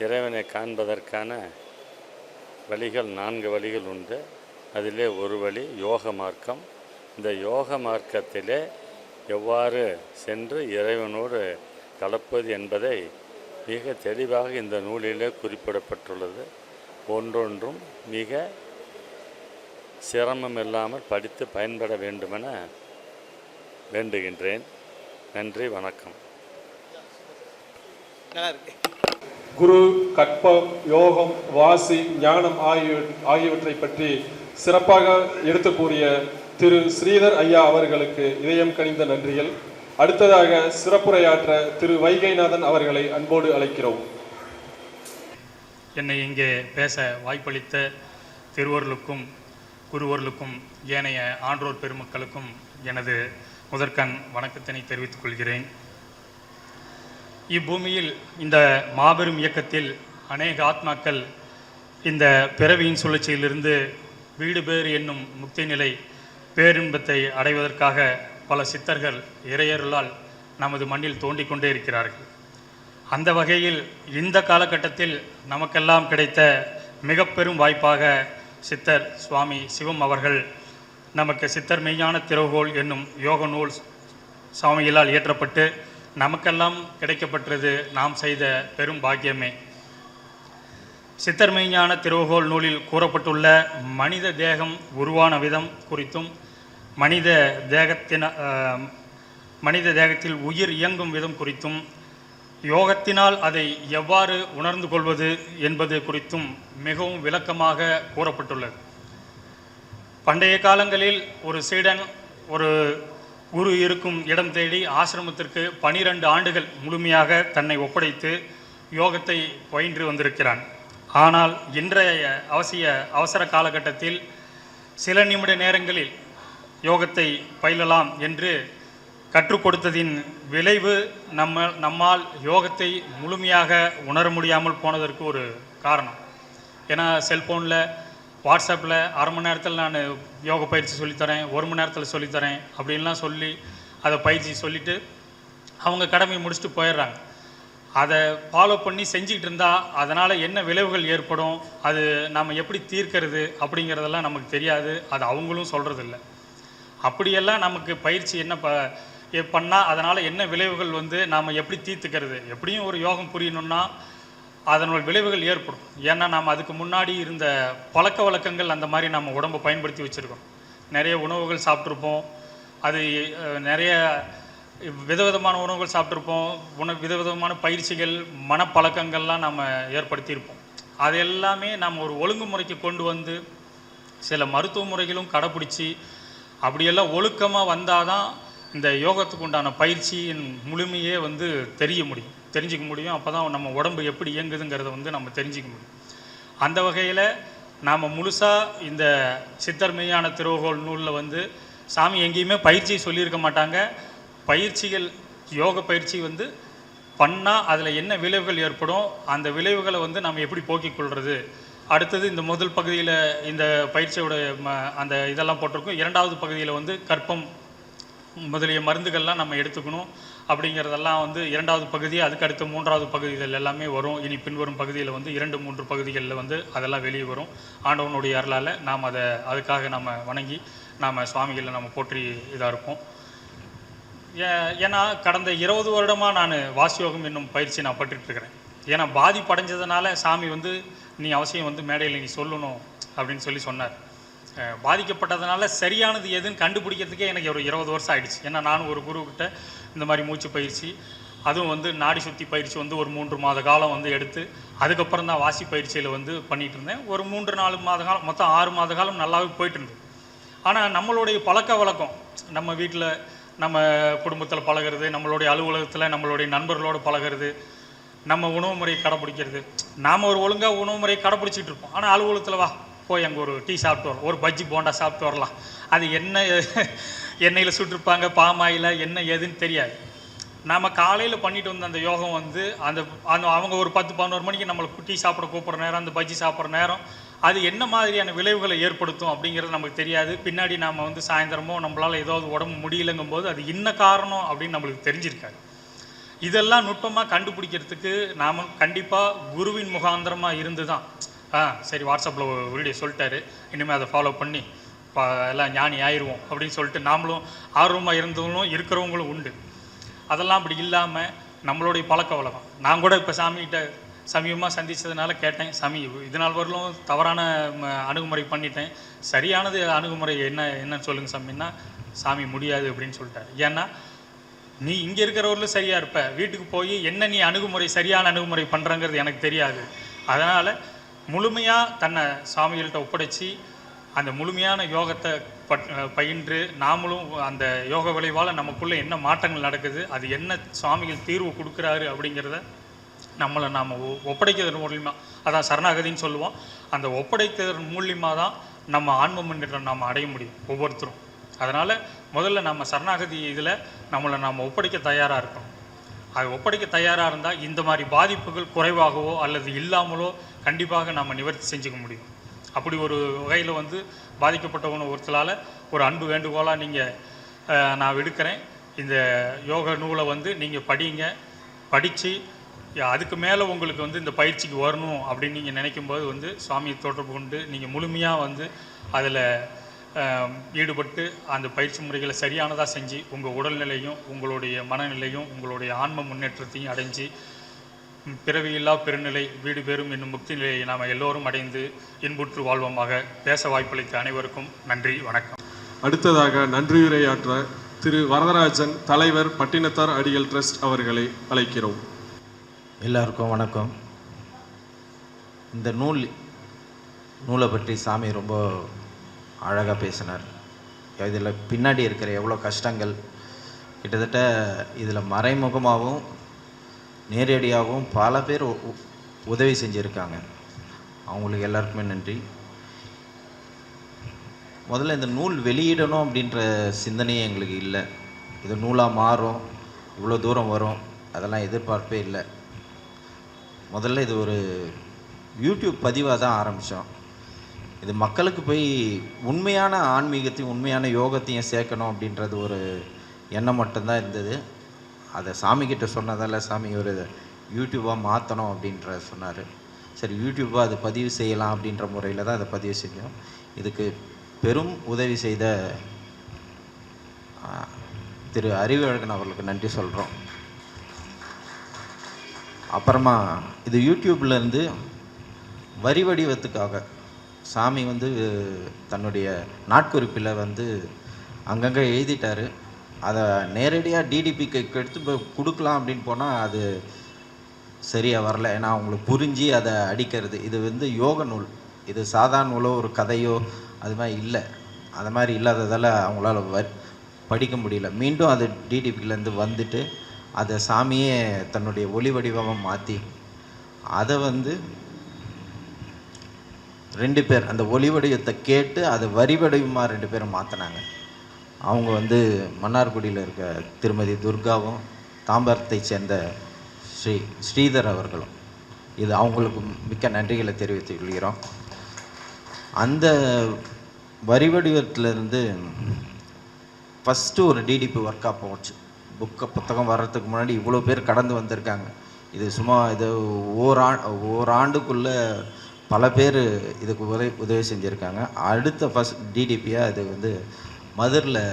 [SPEAKER 9] இறைவனை காண்பதற்கான வழிகள் 4 வழிகள் உண்டு. அதிலே ஒரு வழி யோக மார்க்கம். இந்த யோக மார்க்கத்திலே எவ்வாறு சென்று இறைவனோடு கலப்பது என்பதை மிக தெளிவாக இந்த நூலிலே குறிப்பிடப்பட்டுள்ளது. ஒன்றொன்றும் மிக சிரமம் இல்லாமல் படித்து பயன்பட வேண்டுமென வேண்டுகின்றேன். நன்றி, வணக்கம்.
[SPEAKER 2] குரு, கற்பம், யோகம், வாசி, ஞானம் ஆகியவற்றை பற்றி சிறப்பாக எடுத்து கூறிய திரு ஸ்ரீதர் ஐயா அவர்களுக்கு இதயம் கனிந்த நன்றிகள். அடுத்ததாக சிறப்புரையாற்ற திரு வைகைநாதன் அவர்களை அன்போடு அழைக்கிறோம்.
[SPEAKER 12] என்னை இங்கே பேச வாய்ப்பளித்த திருவருளுக்கும் குருவருளுக்கும் ஏனைய ஆன்றோர் பெருமக்களுக்கும் எனது முதற்கண் வணக்கத்தினை தெரிவித்துக் கொள்கிறேன். இப்பூமியில் இந்த மாபெரும் இயக்கத்தில் அநேக ஆத்மாக்கள் இந்த பிறவியின் சுழற்சியிலிருந்து வீடு பேறு என்னும் முக்தி நிலை பேரின்பத்தை அடைவதற்காக பல சித்தர்கள் இறையருளால் நமது மண்ணில் தோண்டிக்கொண்டே இருக்கிறார்கள். அந்த வகையில் இந்த காலகட்டத்தில் நமக்கெல்லாம் கிடைத்த மிக பெரும் வாய்ப்பாக சித்தர் சுவாமி சிவம் அவர்கள் நமக்கு சித்தர் மெய்ஞான திறவுகோல் என்னும் யோக நூல் சுவாமிகளால் இயற்றப்பட்டு நமக்கெல்லாம் கிடைக்கப்பட்டது நாம் செய்த பெரும் பாக்கியமே. சித்தர் மெய்ஞான திறவுகோல் நூலில் கூறப்பட்டுள்ள மனித தேகம் உருவான விதம் குறித்தும் மனித தேகத்தில் உயிர் இயங்கும் விதம் குறித்தும் யோகத்தினால் அதை எவ்வாறு உணர்ந்து கொள்வது என்பது குறித்தும் மிகவும் விளக்கமாக கூறப்பட்டுள்ளது. பண்டைய காலங்களில் ஒரு சீடன் ஒரு குரு இருக்கும் இடம் தேடி ஆசிரமத்திற்கு 12 ஆண்டுகள் முழுமையாக தன்னை ஒப்படைத்து யோகத்தை பயின்று வந்திருக்கிறான். ஆனால் இன்றைய அவசர காலகட்டத்தில் சில நிமிட நேரங்களில் யோகத்தை பயிலலாம் என்று கற்றுக் கொடுத்ததின் விளைவு நம்மால் யோகத்தை முழுமையாக உணர முடியாமல் போனதற்கு ஒரு காரணம். ஏன்னா செல்ஃபோனில் வாட்ஸ்அப்பில் அரை மணி நேரத்தில் நான் யோக பயிற்சி சொல்லித்தரேன், 1 மணி நேரத்தில் சொல்லித்தரேன் அப்படின்லாம் சொல்லி அதை பயிற்சி சொல்லிவிட்டு அவங்க கடமையை முடிச்சுட்டு போயிடுறாங்க. அதை ஃபாலோ பண்ணி செஞ்சுக்கிட்டு இருந்தால் அதனால் என்ன விளைவுகள் ஏற்படும், அது நம்ம எப்படி தீர்க்கிறது அப்படிங்கிறதெல்லாம் நமக்கு தெரியாது. அது அவங்களும் சொல்கிறதில்ல. அப்படியெல்லாம் நமக்கு பயிற்சி என்ன பண்ணால் அதனால் என்ன விளைவுகள் நாம் எப்படி தீர்த்துக்கிறது, எப்படியும் ஒரு யோகம் புரியணுன்னா அதனோட விளைவுகள் ஏற்படும். ஏன்னா நாம் அதுக்கு முன்னாடி இருந்த பழக்க வழக்கங்கள் அந்த மாதிரி நம்ம உடம்பை பயன்படுத்தி வச்சுருக்கோம். நிறைய உணவுகள் சாப்பிட்ருப்போம், அது நிறைய விதவிதமான உணவுகள் சாப்பிட்ருப்போம், விதவிதமான பயிற்சிகள் மனப்பழக்கங்கள்லாம் நம்ம ஏற்படுத்தியிருப்போம். அது எல்லாமே நம்ம ஒரு ஒழுங்குமுறைக்கு கொண்டு வந்து சில மருத்துவ முறைகளும் கடைப்பிடிச்சி அப்படியெல்லாம் ஒழுக்கமாக வந்தால் தான் இந்த யோகத்துக்கு உண்டான பயிற்சியின் முழுமையே வந்து தெரிஞ்சிக்க முடியும். அப்போ தான் நம்ம உடம்பு எப்படி இயங்குதுங்கிறத வந்து நம்ம தெரிஞ்சிக்க முடியும். அந்த வகையில் நாம் முழுசாக இந்த சித்தர் மெய்ஞான திறவுகோல் நூலில் வந்து சாமி எங்கேயுமே பயிற்சி சொல்லியிருக்க மாட்டாங்க. பயிற்சிகள் யோக பயிற்சி வந்து பண்ணால் அதில் என்ன விளைவுகள் ஏற்படும், அந்த விளைவுகளை வந்து நம்ம எப்படி போக்கிக் கொள்வது. அடுத்தது இந்த முதல் பகுதியில் இந்த பயிற்சியோட அந்த இதெல்லாம் போட்டிருக்கோம். இரண்டாவது பகுதியில் வந்து கற்பம் முதலிய மருந்துகள்லாம் நம்ம எடுத்துக்கணும் அப்படிங்கிறதெல்லாம் வந்து இரண்டாவது பகுதி. அதுக்கு அடுத்த மூன்றாவது பகுதிகள் எல்லாமே வரும். இனி பின்வரும் பகுதியில் வந்து 2-3 பகுதிகளில் வந்து அதெல்லாம் வெளியே வரும். ஆண்டவனுடைய அருளால் நாம் அதுக்காக நம்ம வணங்கி நாம் சுவாமிகளை நம்ம போற்றி இதாக இருப்போம். ஏன்னா கடந்த 20 வருடமாக நான் வாசியோகம் என்னும் பயிற்சி நான் பட்டுருக்கிறேன். ஏன்னா பாதிப்படைஞ்சதுனால சாமி வந்து நீ அவசியம் வந்து மேடையில் நீ சொல்லணும் அப்படின்னு சொன்னார். பாதிக்கப்பட்டதுனால சரியானது எதுன்னு கண்டுபிடிக்கிறதுக்கே எனக்கு ஒரு 20 வருஷம் ஆகிடுச்சு. ஏன்னா நானும் ஒரு குருக்கிட்ட இந்த மாதிரி மூச்சு பயிற்சி, அதுவும் வந்து நாடி சுற்றி பயிற்சி வந்து ஒரு 3 மாத காலம் வந்து எடுத்து அதுக்கப்புறம் தான் வாசி பயிற்சியில் வந்து பண்ணிகிட்டு இருந்தேன். ஒரு 3-4 மாத காலம், மொத்தம் 6 மாத காலம் நல்லாவே போயிட்டு இருந்தது. ஆனால் நம்மளுடைய பழக்க வழக்கம், நம்ம வீட்டில் நம்ம குடும்பத்தில் பழகிறது, நம்மளுடைய அலுவலகத்தில் நம்மளுடைய நண்பர்களோடு பழகிறது, நம்ம உணவு முறையை கடைப்பிடிக்கிறது, நாம் ஒரு ஒழுங்காக உணவு முறையை கடைப்பிடிச்சிட்டு இருப்போம். ஆனால் அலுவலகத்தில் வா போய் அங்கே ஒரு டீ சாப்பிட்டு வரோம், ஒரு பஜ்ஜி போண்டா சாப்பிட்டு வரலாம். அது என்ன எண்ணெயில் சுட்டிருப்பாங்க, பாமாயில் என்ன ஏதுன்னு தெரியாது. நாம் காலையில் பண்ணிட்டு வந்த அந்த யோகம் வந்து அந்த அவங்க ஒரு 10-11 மணிக்கு நம்மளை டீ சாப்பிட கூப்பிட்ற நேரம், அந்த பஜ்ஜி சாப்பிட்ற நேரம், அது என்ன மாதிரியான விளைவுகளை ஏற்படுத்தும் அப்படிங்கிறது நமக்கு தெரியாது. பின்னாடி நாம் வந்து சாயந்தரமோ நம்மளால் ஏதாவது உடம்பு முடியலைங்கும் போது அது என்ன காரணம் அப்படின்னு நம்மளுக்கு தெரிஞ்சிருக்காரு. இதெல்லாம் நுட்பமாக கண்டுபிடிக்கிறதுக்கு நாம் கண்டிப்பாக குருவின் முகாந்திரமாக இருந்து தான் சரி வாட்ஸ்அப்பில் ஒரு வீடியோ சொல்லிட்டாரு, இனிமேல் அதை ஃபாலோ பண்ணி எல்லாம் ஞானி ஆயிடுவோம் அப்படின்னு சொல்லிட்டு நாமளும் ஆர்வமாக இருந்தவங்களும் இருக்கிறவங்களும் உண்டு. அதெல்லாம் அப்படி இல்லாமல் நம்மளுடைய பழக்க வழக்கம். நான் கூட இப்போ சாமிகிட்ட சமீபமாக சந்தித்ததுனால கேட்டேன், சாமி இதனால் வரலும் தவறான அணுகுமுறை பண்ணிட்டேன், சரியானது அணுகுமுறை என்னன்னு சொல்லுங்கள் சாமின்னா, சாமி முடியாது அப்படின்னு சொல்லிட்டார். ஏன்னா நீ இங்கே இருக்கிறவர்களும் சரியாக இருப்ப, வீட்டுக்கு போய் என்ன நீ அணுகுமுறை சரியான அணுகுமுறை பண்ணுறங்கிறது எனக்கு தெரியாது. அதனால் முழுமையாக தன்னை சாமிகள்கிட்ட ஒப்படைச்சி அந்த முழுமையான யோகத்தை பயின்று நாமளும் அந்த யோக விளைவால் நமக்குள்ளே என்ன மாற்றங்கள் நடக்குது, அது என்ன சுவாமிகள் தீர்வு கொடுக்குறாரு அப்படிங்கிறத நம்மளை நாம் ஒப்படைக்கிறதன் மூலிமா, அதான் சரணாகதின்னு சொல்லுவோம், அந்த ஒப்படைக்கிறதன் மூலிமா தான் நம்ம ஆன்ம முன்னேற்றம் நாம் அடைய முடியும் ஒவ்வொருத்தரும். அதனால் முதல்ல நம்ம சரணாகதி இதில் நம்மளை நாம் ஒப்படைக்க தயாராக இருக்கணும். அது ஒப்படைக்க தயாராக இருந்தால் இந்த மாதிரி பாதிப்புகள் குறைவாகவோ அல்லது இல்லாமலோ கண்டிப்பாக நம்ம நிவர்த்தி செஞ்சுக்க முடியும். அப்படி ஒரு வகையில் வந்து பாதிக்கப்பட்டவங்க ஒருத்தரால் ஒரு அன்பு வேண்டுகோளாக நீங்கள் நான் விடுக்கிறேன், இந்த யோக நூலை வந்து நீங்கள் படித்து அதுக்கு மேலே உங்களுக்கு வந்து இந்த பயிற்சிக்கு வரணும் அப்படின்னு நீங்கள் நினைக்கும்போது வந்து சுவாமியை தொடர்பு கொண்டு நீங்கள் முழுமையாக வந்து அதில் ஈடுபட்டு அந்த பயிற்சி முறைகளை சரியானதாக செஞ்சு உங்கள் உடல்நிலையும் உங்களுடைய மனநிலையும் உங்களுடைய ஆன்ம முன்னேற்றத்தையும் அடைஞ்சு பிறவியில்லா பெருநிலை வீடு பெறும் என்னும் முக்தி நிலையை நாம் எல்லோரும் அடைந்து இன்புற்று வாழ்வோமாக. பேச வாய்ப்பளித்த அனைவருக்கும் நன்றி, வணக்கம்.
[SPEAKER 2] அடுத்ததாக நன்றியுரையாற்ற திரு வரதராஜன், தலைவர் பட்டினத்தார் அடிகள் ட்ரஸ்ட் அவர்களை அழைக்கிறோம்.
[SPEAKER 3] எல்லாருக்கும் வணக்கம். இந்த நூலை பற்றி சாமி ரொம்ப அழகாக பேசினார். இதில் பின்னாடி இருக்கிற எவ்வளோ கஷ்டங்கள், கிட்டத்தட்ட இதில் மறைமுகமாகவும் நேரடியாகவும் பல பேர் உதவி செஞ்சுருக்காங்க. அவங்களுக்கு எல்லாருக்குமே நன்றி. முதல்ல இந்த நூல் வெளியிடணும் அப்படின்ற சிந்தனையே எங்களுக்கு இல்லை. இது நூலாக மாறும், இவ்வளோ தூரம் வரும், அதெல்லாம் எதிர்பார்ப்பே இல்லை. முதல்ல இது ஒரு யூடியூப் பதிவாக தான் ஆரம்பித்தோம். இது மக்களுக்கு போய் உண்மையான ஆன்மீகத்தையும் உண்மையான யோகத்தையும் சேர்க்கணும் அப்படின்றது ஒரு எண்ணம் மட்டும்தான் இருந்தது. அதை சாமிக்கிட்ட சொன்னதால் சாமி ஒரு யூடியூப்பாக மாற்றணும் அப்படின்ற சொன்னார். சரி யூடியூப்பாக அதை பதிவு செய்யலாம் அப்படின்ற முறையில் தான் அதை பதிவு செஞ்சோம். இதுக்கு பெரும் உதவி செய்த திரு அறிவழகன் அவர்களுக்கு நன்றி சொல்கிறோம். அப்புறமா இது யூடியூப்லேருந்து வரி வடிவத்துக்காக சாமி வந்து தன்னுடைய நாட்குறிப்பில் வந்து அங்கங்கே எழுதிட்டார். அதை நேரடியாக டிடிபிக்கு எடுத்து கொடுக்கலாம் அப்படின்னு போனால் அது சரியாக வரல. ஏன்னா அவங்களுக்கு புரிஞ்சு அதை அடிக்கிறது. இது வந்து யோக நூல், இது சாதாரண நூலோ ஒரு கதையோ அது மாதிரி இல்லை. அந்த மாதிரி இல்லாததால் அவங்களால படிக்க முடியல. மீண்டும் அது டிடிபிலேருந்து வந்துட்டு அதை சாமியே தன்னுடைய ஒளி வடிவமாக மாற்றி அதை வந்து 2 பேர் அந்த ஒளி வடிவத்தை கேட்டு அதை வரி வடிவமாக 2 பேரும் மாற்றினாங்க. அவங்க வந்து மன்னார்குடியில் இருக்க திருமதி துர்காவும் தாம்பரத்தை சேர்ந்த ஸ்ரீதர் அவர்களும். இது அவங்களுக்கு மிக்க நன்றிகளை தெரிவித்துக் கொள்கிறோம். அந்த வரி வடிவத்திலேருந்து ஃபஸ்ட்டு ஒரு டிடிபி ஒர்க்காக போச்சு. புத்தகம் வர்றதுக்கு முன்னாடி இவ்வளோ பேர் கடந்து வந்திருக்காங்க. இது சும்மா இது ஓராண்டுக்குள்ளே பல பேர் இதுக்கு உதவி செஞ்சுருக்காங்க. அடுத்த ஃபஸ்ட் டிடிபியாக இது வந்து மதுரில்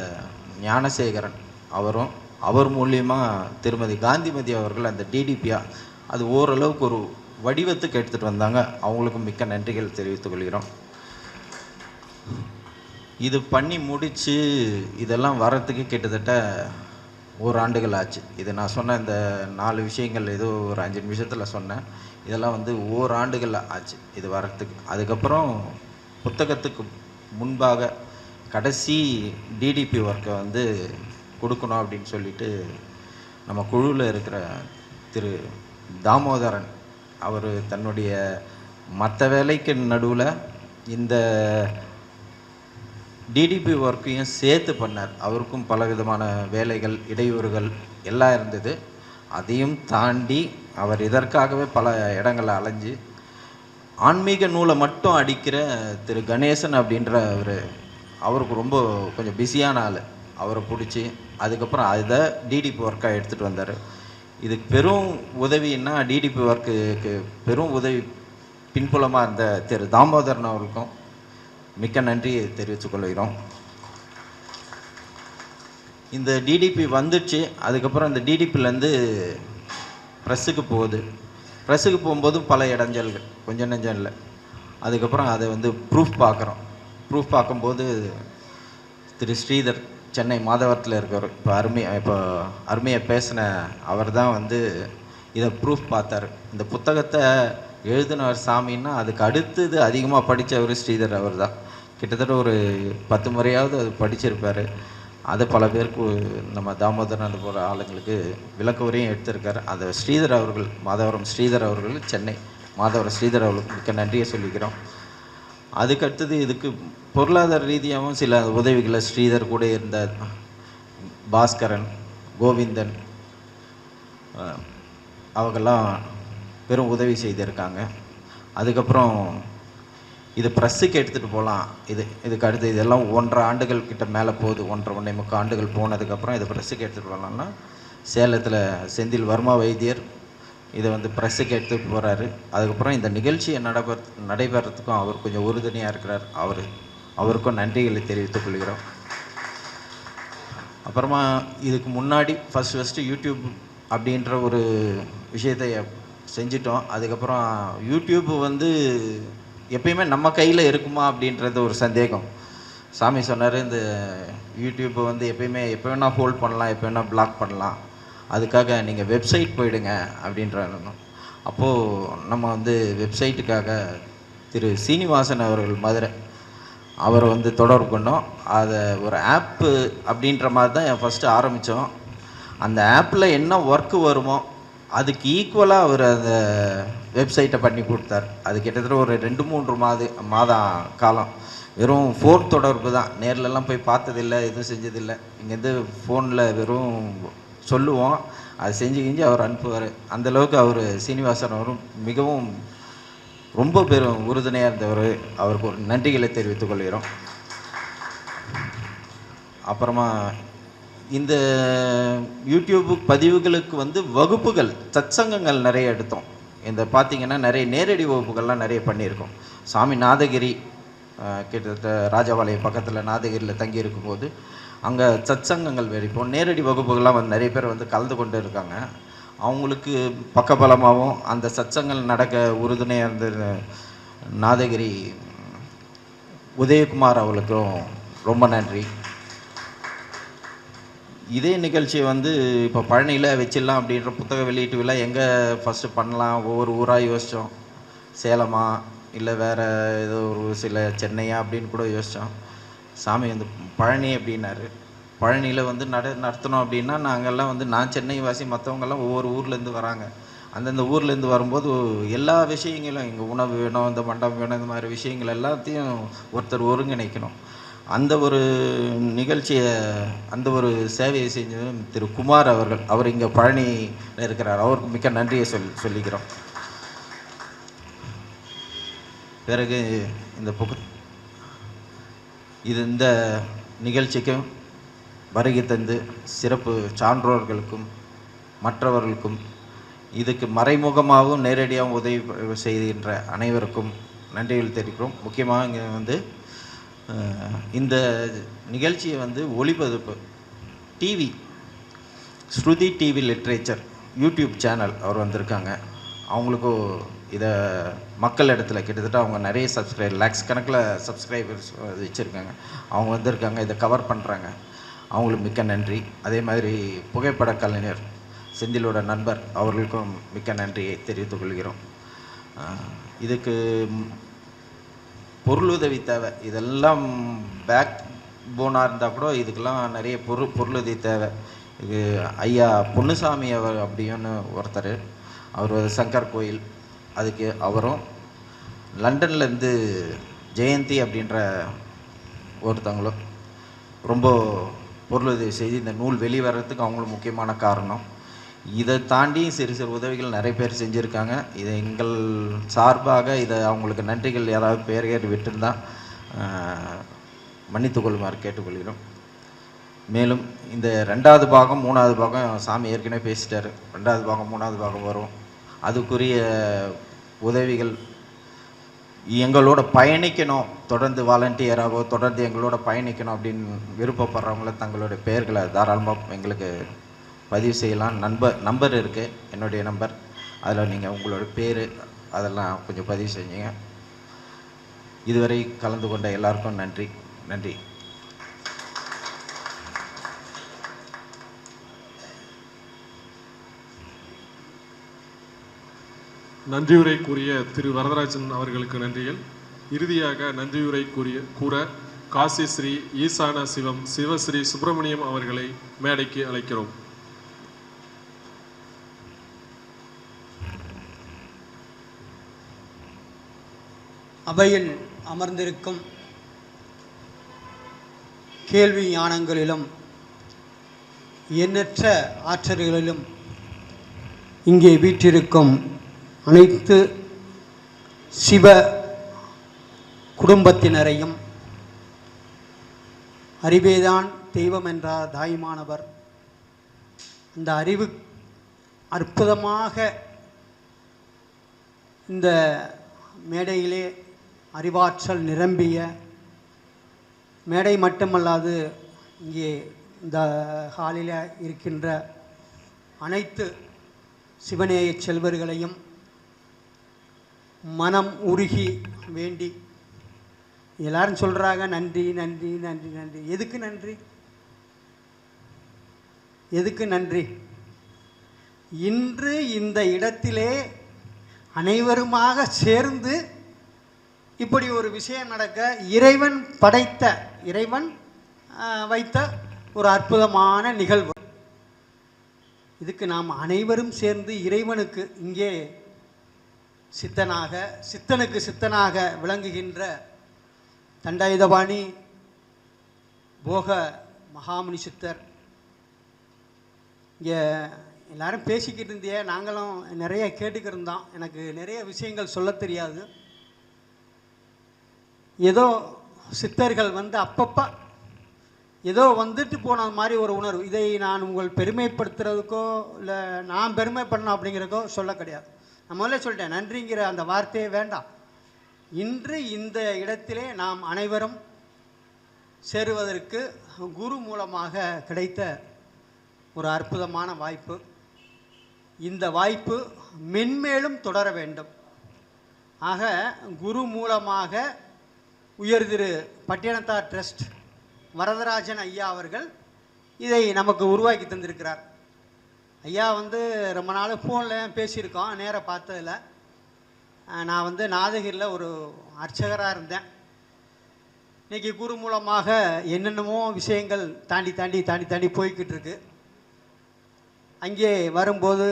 [SPEAKER 3] ஞானசேகரன் அவரும் அவர் மூலியமாக திருமதி காந்திமதி அவர்கள் அந்த டிடிபியாக அது ஓரளவுக்கு ஒரு வடிவத்துக்கு எடுத்துகிட்டு வந்தாங்க. அவங்களுக்கும் மிக்க நன்றிகள் தெரிவித்துக் கொள்கிறோம். இது பண்ணி முடித்து இதெல்லாம் வரத்துக்கு கிட்டத்தட்ட ஓராண்டுகள் ஆச்சு. இது நான் சொன்ன இந்த 4 விஷயங்கள் ஏதோ ஒரு 5 நிமிஷத்தில் சொன்னேன். இதெல்லாம் வந்து ஓராண்டுகள் ஆச்சு இது வரத்துக்கு. அதுக்கப்புறம் புத்தகத்துக்கு முன்பாக கடைசி டிடிபி ஒர்க்கை வந்து கொடுக்கணும் அப்படின்னு சொல்லிட்டு நம்ம குழுவில் இருக்கிற திரு தாமோதரன் அவர் தன்னுடைய மற்ற வேலைக்கு நடுவில் இந்த டிடிபி ஒர்க்கையும் சேர்த்து பண்ணார். அவருக்கும் பல விதமான வேலைகள் இடையூறுகள் எல்லாம் இருந்தது. அதையும் தாண்டி அவர் இதற்காகவே பல இடங்களை அலைஞ்சு ஆன்மீக நூலை மட்டும் அடிக்கிற திரு கணேசன் அப்படின்ற அவருக்கு ரொம்ப கொஞ்சம் பிஸியான ஆள். அவரை பிடிச்சி அதுக்கப்புறம் அதை டிடிபி ஒர்க்காக எடுத்துகிட்டு வந்தார். இதுக்கு பெரும் உதவின்னா டிடிபி ஒர்க்குக்கு பெரும் உதவி பின்புலமாக இருந்த திரு தாமோதரன் அவருக்கும் மிக்க நன்றியை தெரிவித்துக் கொள்கிறோம். இந்த டிடிபி வந்துச்சு. அதுக்கப்புறம் இந்த டிடிபிலேருந்து ப்ரெஸ்ஸுக்கு போகுது. ப்ரெஸ்ஸுக்கு போகும்போது பல இடைஞ்சல்கள், கொஞ்சம் நெஞ்சம் இல்லை. அதுக்கப்புறம் அதை வந்து ப்ரூஃப் பார்க்குறோம். ப்ரூஃப் பார்க்கும்போது திரு ஸ்ரீதர் சென்னை மாதவரத்தில் இருக்கிறவர் இப்போ அருமையாக பேசின அவர் தான் வந்து இதை ப்ரூஃப் பார்த்தார். இந்த புத்தகத்தை எழுதினவர் சாமின்னா அதுக்கு அடுத்தது அதிகமாக படித்தவர் ஸ்ரீதர் அவர் தான். கிட்டத்தட்ட ஒரு 10 முறையாவது அது படிச்சிருப்பார். அதை பல பேருக்கு நம்ம தாமோதரன் அது போகிற ஆளுங்களுக்கு விளக்க உரையும் எடுத்திருக்காரு. அதை ஸ்ரீதர் அவர்கள் மாதவரம் ஸ்ரீதர் அவர்கள் சென்னை மாதவரம் ஸ்ரீதர் அவர்களுக்கு மிக்க நன்றியை சொல்லிக்கிறோம். அதுக்கடுத்தது இதுக்கு பொருளாதார ரீதியாகவும் சில உதவிகளை ஸ்ரீதர் கூட இருந்த பாஸ்கரன், கோவிந்தன் அவங்கெல்லாம் பெரும் உதவி செய்திருக்காங்க. அதுக்கப்புறம் இது ப்ரெஸ்ஸுக்கு எடுத்துகிட்டு போகலாம். இதுக்கு அடுத்து இதெல்லாம் 1.5 ஆண்டுகள் கிட்ட மேலே போகுது. 1.5 ஆண்டுகள் போனதுக்கப்புறம் இதை ப்ரெஸ்ஸுக்கு எடுத்துகிட்டு போகலான்னா சேலத்தில் செந்தில் வர்மா வைத்தியர் இதை வந்து ப்ரெஸ்ஸுக்கு எடுத்துகிட்டு போகிறாரு. அதுக்கப்புறம் இந்த நிகழ்ச்சியை நடைபெறத்துக்கும் அவர் கொஞ்சம் உறுதுணையாக இருக்கிறார். அவருக்கும் நன்றிகளை தெரிவித்துக் கொள்கிறோம். அப்புறமா இதுக்கு முன்னாடி ஃபஸ்ட்டு யூடியூப் அப்படின்ற ஒரு விஷயத்தை செஞ்சிட்டோம். அதுக்கப்புறம் யூடியூப் வந்து எப்பயுமே நம்ம கையில் இருக்குமா அப்படின்றது ஒரு சந்தேகம். சாமி சொன்னார், இந்த யூடியூப்பை வந்து எப்போ வேணால் ஹோல்ட் பண்ணலாம், எப்போ வேணால் பிளாக் பண்ணலாம், அதுக்காக நீங்கள் வெப்சைட் போயிடுங்க அப்படின்றாங்க. அப்போது நம்ம வந்து வெப்சைட்டுக்காக திரு சீனிவாசன் அவர்கள் மதுரை அவரை வந்து தொடர்பு பண்ணோம். அதை ஒரு ஆப்பு அப்படின்ற மாதிரி தான் ஃபஸ்ட்டு ஆரம்பித்தோம். அந்த ஆப்பில் என்ன ஒர்க்கு வருமோ அதுக்கு ஈக்குவலாக அவர் அந்த வெப்சைட்டை பண்ணி கொடுத்தார். அது கிட்டத்தட்ட ஒரு 2-3 மாதம் காலம் வெறும் ஃபோன் தொடர்பு தான். நேர்லலாம் போய் பார்த்ததில்லை, எதுவும் செஞ்சதில்லை. இங்கேருந்து ஃபோனில் வெறும் சொல்லுவோம், அதை செஞ்சு அவர் அனுப்புவார். அந்தளவுக்கு அவர் சீனிவாசன் அவரும் மிகவும் ரொம்ப பெரும் உறுதுணையாக இருந்தவர். அவருக்கு ஒரு நன்றிகளை தெரிவித்துக் கொள்கிறோம். அப்புறமா இந்த யூடியூப் பதிவுகளுக்கு வந்து வகுப்புகள் சத்சங்கங்கள் நிறைய எடுத்தோம். இந்த பார்த்திங்கன்னா நிறைய நேரடி வகுப்புகள்லாம் நிறைய பண்ணியிருக்கோம். சாமி நாதகிரி கிட்டத்தட்ட ராஜபாளையம் பக்கத்தில் நாதகிரியில் தங்கி இருக்கும்போது அங்கே சத்சங்கங்கள் வெடிப்போம். நேரடி வகுப்புகள்லாம் வந்து நிறைய பேர் வந்து கலந்து கொண்டு இருக்காங்க. அவங்களுக்கு பக்கபலமாகவும் அந்த சத்சங்கங்கள் நடக்க உறுதுணையாக இருந்த நாதகிரி உதயகுமார் அவர்களுக்கும் ரொம்ப நன்றி. இதே நிகழ்ச்சியை வந்து இப்போ பழனியில் வச்சிடலாம் அப்படின்ற புத்தக வெளியீட்டு விழா எங்கே ஃபஸ்ட்டு பண்ணலாம், ஒவ்வொரு ஊராக யோசித்தோம். சேலமா இல்லை வேறு ஏதோ ஒரு சில சென்னையா அப்படின்னு கூட யோசித்தோம். சாமி வந்து பழனி அப்படின்னாரு. பழனியில் வந்து நடத்தணும் அப்படின்னா நாங்கள்லாம் வந்து நான் சென்னை வாசி, மற்றவங்கெல்லாம் ஒவ்வொரு ஊர்லேருந்து வராங்க. அந்தந்த ஊர்லேருந்து வரும்போது எல்லா விஷயங்களும் இங்கே உணவு வேணும், இந்த மண்டபம் வேணும், இந்த மாதிரி விஷயங்கள் எல்லாத்தையும் ஒருத்தர் ஒருங்கிணைக்கணும். அந்த ஒரு நிகழ்ச்சியை, அந்த ஒரு சேவையை செஞ்சது திரு குமார் அவர்கள். அவர் இங்கே பழனியில் இருக்கிறார். அவருக்கு மிக்க நன்றியை சொல்லிக்கிறோம். பிறகு இந்த நிகழ்ச்சிக்கும் வருகை தந்து சிறப்பு சான்றோர்களுக்கும் மற்றவர்களுக்கும் இதுக்கு மறைமுகமாகவும் நேரடியாகவும் உதவி செய்கின்ற அனைவருக்கும் நன்றிகள் தெரிவிக்கிறோம். முக்கியமாக இங்கே வந்து இந்த நிகழ்ச்சியை வந்து ஒளிபதிப்பு டிவி, ஸ்ருதி டிவி லிட்ரேச்சர் யூடியூப் சேனல் அவர் வந்திருக்காங்க. அவங்களுக்கும் இதை மக்கள் இடத்துல கிட்டத்தட்ட அவங்க நிறைய லேக்ஸ் கணக்கில் சப்ஸ்கிரைபர்ஸ் வச்சுருக்காங்க. அவங்க வந்திருக்காங்க, இதை கவர் பண்ணுறாங்க. அவங்களுக்கு மிக்க நன்றி. அதே மாதிரி புகைப்பட கலைஞர் செந்திலோட நண்பர் அவர்களுக்கும் மிக்க நன்றியை தெரிவித்துக் கொள்கிறோம். இதுக்கு பொருளுதவி தேவை. இதெல்லாம் பேக் போனாக இருந்தால் கூட இதுக்கெல்லாம் நிறைய பொருளுதவி தேவை. இது ஐயா பொன்னுசாமி அவர் அப்படின்னு ஒருத்தர், அவர் சங்கர் கோயில், அதுக்கு அவரும் லண்டன்லேருந்து ஜெயந்தி அப்படின்ற ஒருத்தவங்களும் ரொம்ப பொருளுதவி செய்து இந்த நூல் வெளிவரத்துக்கு அவங்களும் முக்கியமான காரணம். இதை தாண்டி சிறு சிறு உதவிகள் நிறைய பேர் செஞ்சுருக்காங்க. இதை எங்கள் சார்பாக இதை அவங்களுக்கு நன்றிகள் யாராவது பேர் கேட்டு விட்டுருந்தால் மன்னித்துக்கொள்ளுமாறு கேட்டுக்கொள்கிறோம். மேலும் இந்த 2வது பாகம் 3வது பாகம் சாமி ஏற்கனவே பேசிட்டார். 2வது பாகம் 3வது பாகம் வரும். அதுக்குரிய உதவிகள் எங்களோட பயணிக்கணும், தொடர்ந்து வாலண்டியராகவோ தொடர்ந்து எங்களோட பயணிக்கணும் அப்படின்னு விருப்பப்படுறவங்கள தங்களுடைய பெயர்களை தாராளமாக எங்களுக்கு பதிவு செய்யலாம். நம்பர் இருக்குது, என்னுடைய நம்பர். அதில் நீங்கள் உங்களோட பேர் அதெல்லாம் கொஞ்சம் பதிவு செஞ்சீங்க. இதுவரை கலந்து கொண்ட எல்லாருக்கும் நன்றி. நன்றி.
[SPEAKER 2] நன்றியுரை கூறிய திரு வரதராஜன் அவர்களுக்கு நன்றிகள். இறுதியாக நன்றியுரை கூற காசி ஸ்ரீ ஈசான சிவம் சிவஸ்ரீ சுப்பிரமணியம் அவர்களை மேடைக்கு அழைக்கிறோம்.
[SPEAKER 13] அவையில் அமர்ந்திருக்கும் கேள்வி ஞானங்களிலும் எண்ணற்ற ஆற்றல்களிலும் இங்கே வீற்றிருக்கும் அனைத்து சிவ குடும்பத்தினரையும், அறிவேதான் தெய்வம் என்றார் தாயுமானவர், அந்த அறிவு அற்புதமாக இந்த மேடையிலே அறிவாற்றல் நிரம்பிய மேடை மட்டுமல்லாது இங்கே இந்த ஹாலில் இருக்கின்ற அனைத்து சிவநேய செல்வர்களையும் மனம் உருகி வேண்டி, எல்லாரும் சொல்கிறாங்க நன்றி நன்றி நன்றி நன்றி. எதுக்கு நன்றி? எதுக்கு நன்றி? இன்று இந்த இடத்திலே அனைவருமாக சேர்ந்து இப்படி ஒரு விஷயம் நடக்க இறைவன் படைத்த, இறைவன் வைத்த ஒரு அற்புதமான நிகழ்வு. இதுக்கு நாம் அனைவரும் சேர்ந்து இறைவனுக்கு இங்கே சித்தனுக்கு சித்தனாக விளங்குகின்ற தண்டாயுதபாணி போக மகாமுனி சித்தர், இங்கே எல்லாரும் பேசிக்கிட்டு இருந்தே, நாங்களும் நிறைய கேட்டுக்கிட்டு இருந்தோம். எனக்கு நிறைய விஷயங்கள் சொல்ல தெரியாது. ஏதோ சித்தர்கள் வந்து அப்பப்போ ஏதோ வந்துட்டு போன மாதிரி ஒரு உணர்வு. இதை நான் உங்கள் பெருமைப்படுத்துறதுக்கோ இல்லை நான் பெருமைப்படணும் அப்படிங்கிறக்கோ சொல்ல கிடையாது. நான் முதல்ல சொல்லிட்டேன், நன்றிங்கிற அந்த வார்த்தையே வேண்டாம். இன்று இந்த இடத்திலே நாம் அனைவரும் சேருவதற்கு குரு மூலமாக கிடைத்த ஒரு அற்புதமான வாய்ப்பு. இந்த வாய்ப்பு மென்மேலும் தொடர வேண்டும். ஆக குரு மூலமாக உயர் திரு பட்டினத்தார் ட்ரஸ்ட் வரதராஜன் ஐயா அவர்கள் இதை நமக்கு உருவாக்கி தந்திருக்கிறார். ஐயா வந்து ரொம்ப நாள் ஃபோனில் பேசியிருக்கோம், நேராக பார்த்ததில்ல. நான் வந்து நாதகிரியில் ஒரு அர்ச்சகராக இருந்தேன். இன்றைக்கி குரு மூலமாக என்னென்னமோ விஷயங்கள் தாண்டி தாண்டி தாண்டி தாண்டி போய்கிட்டு இருக்கு. அங்கே வரும்போது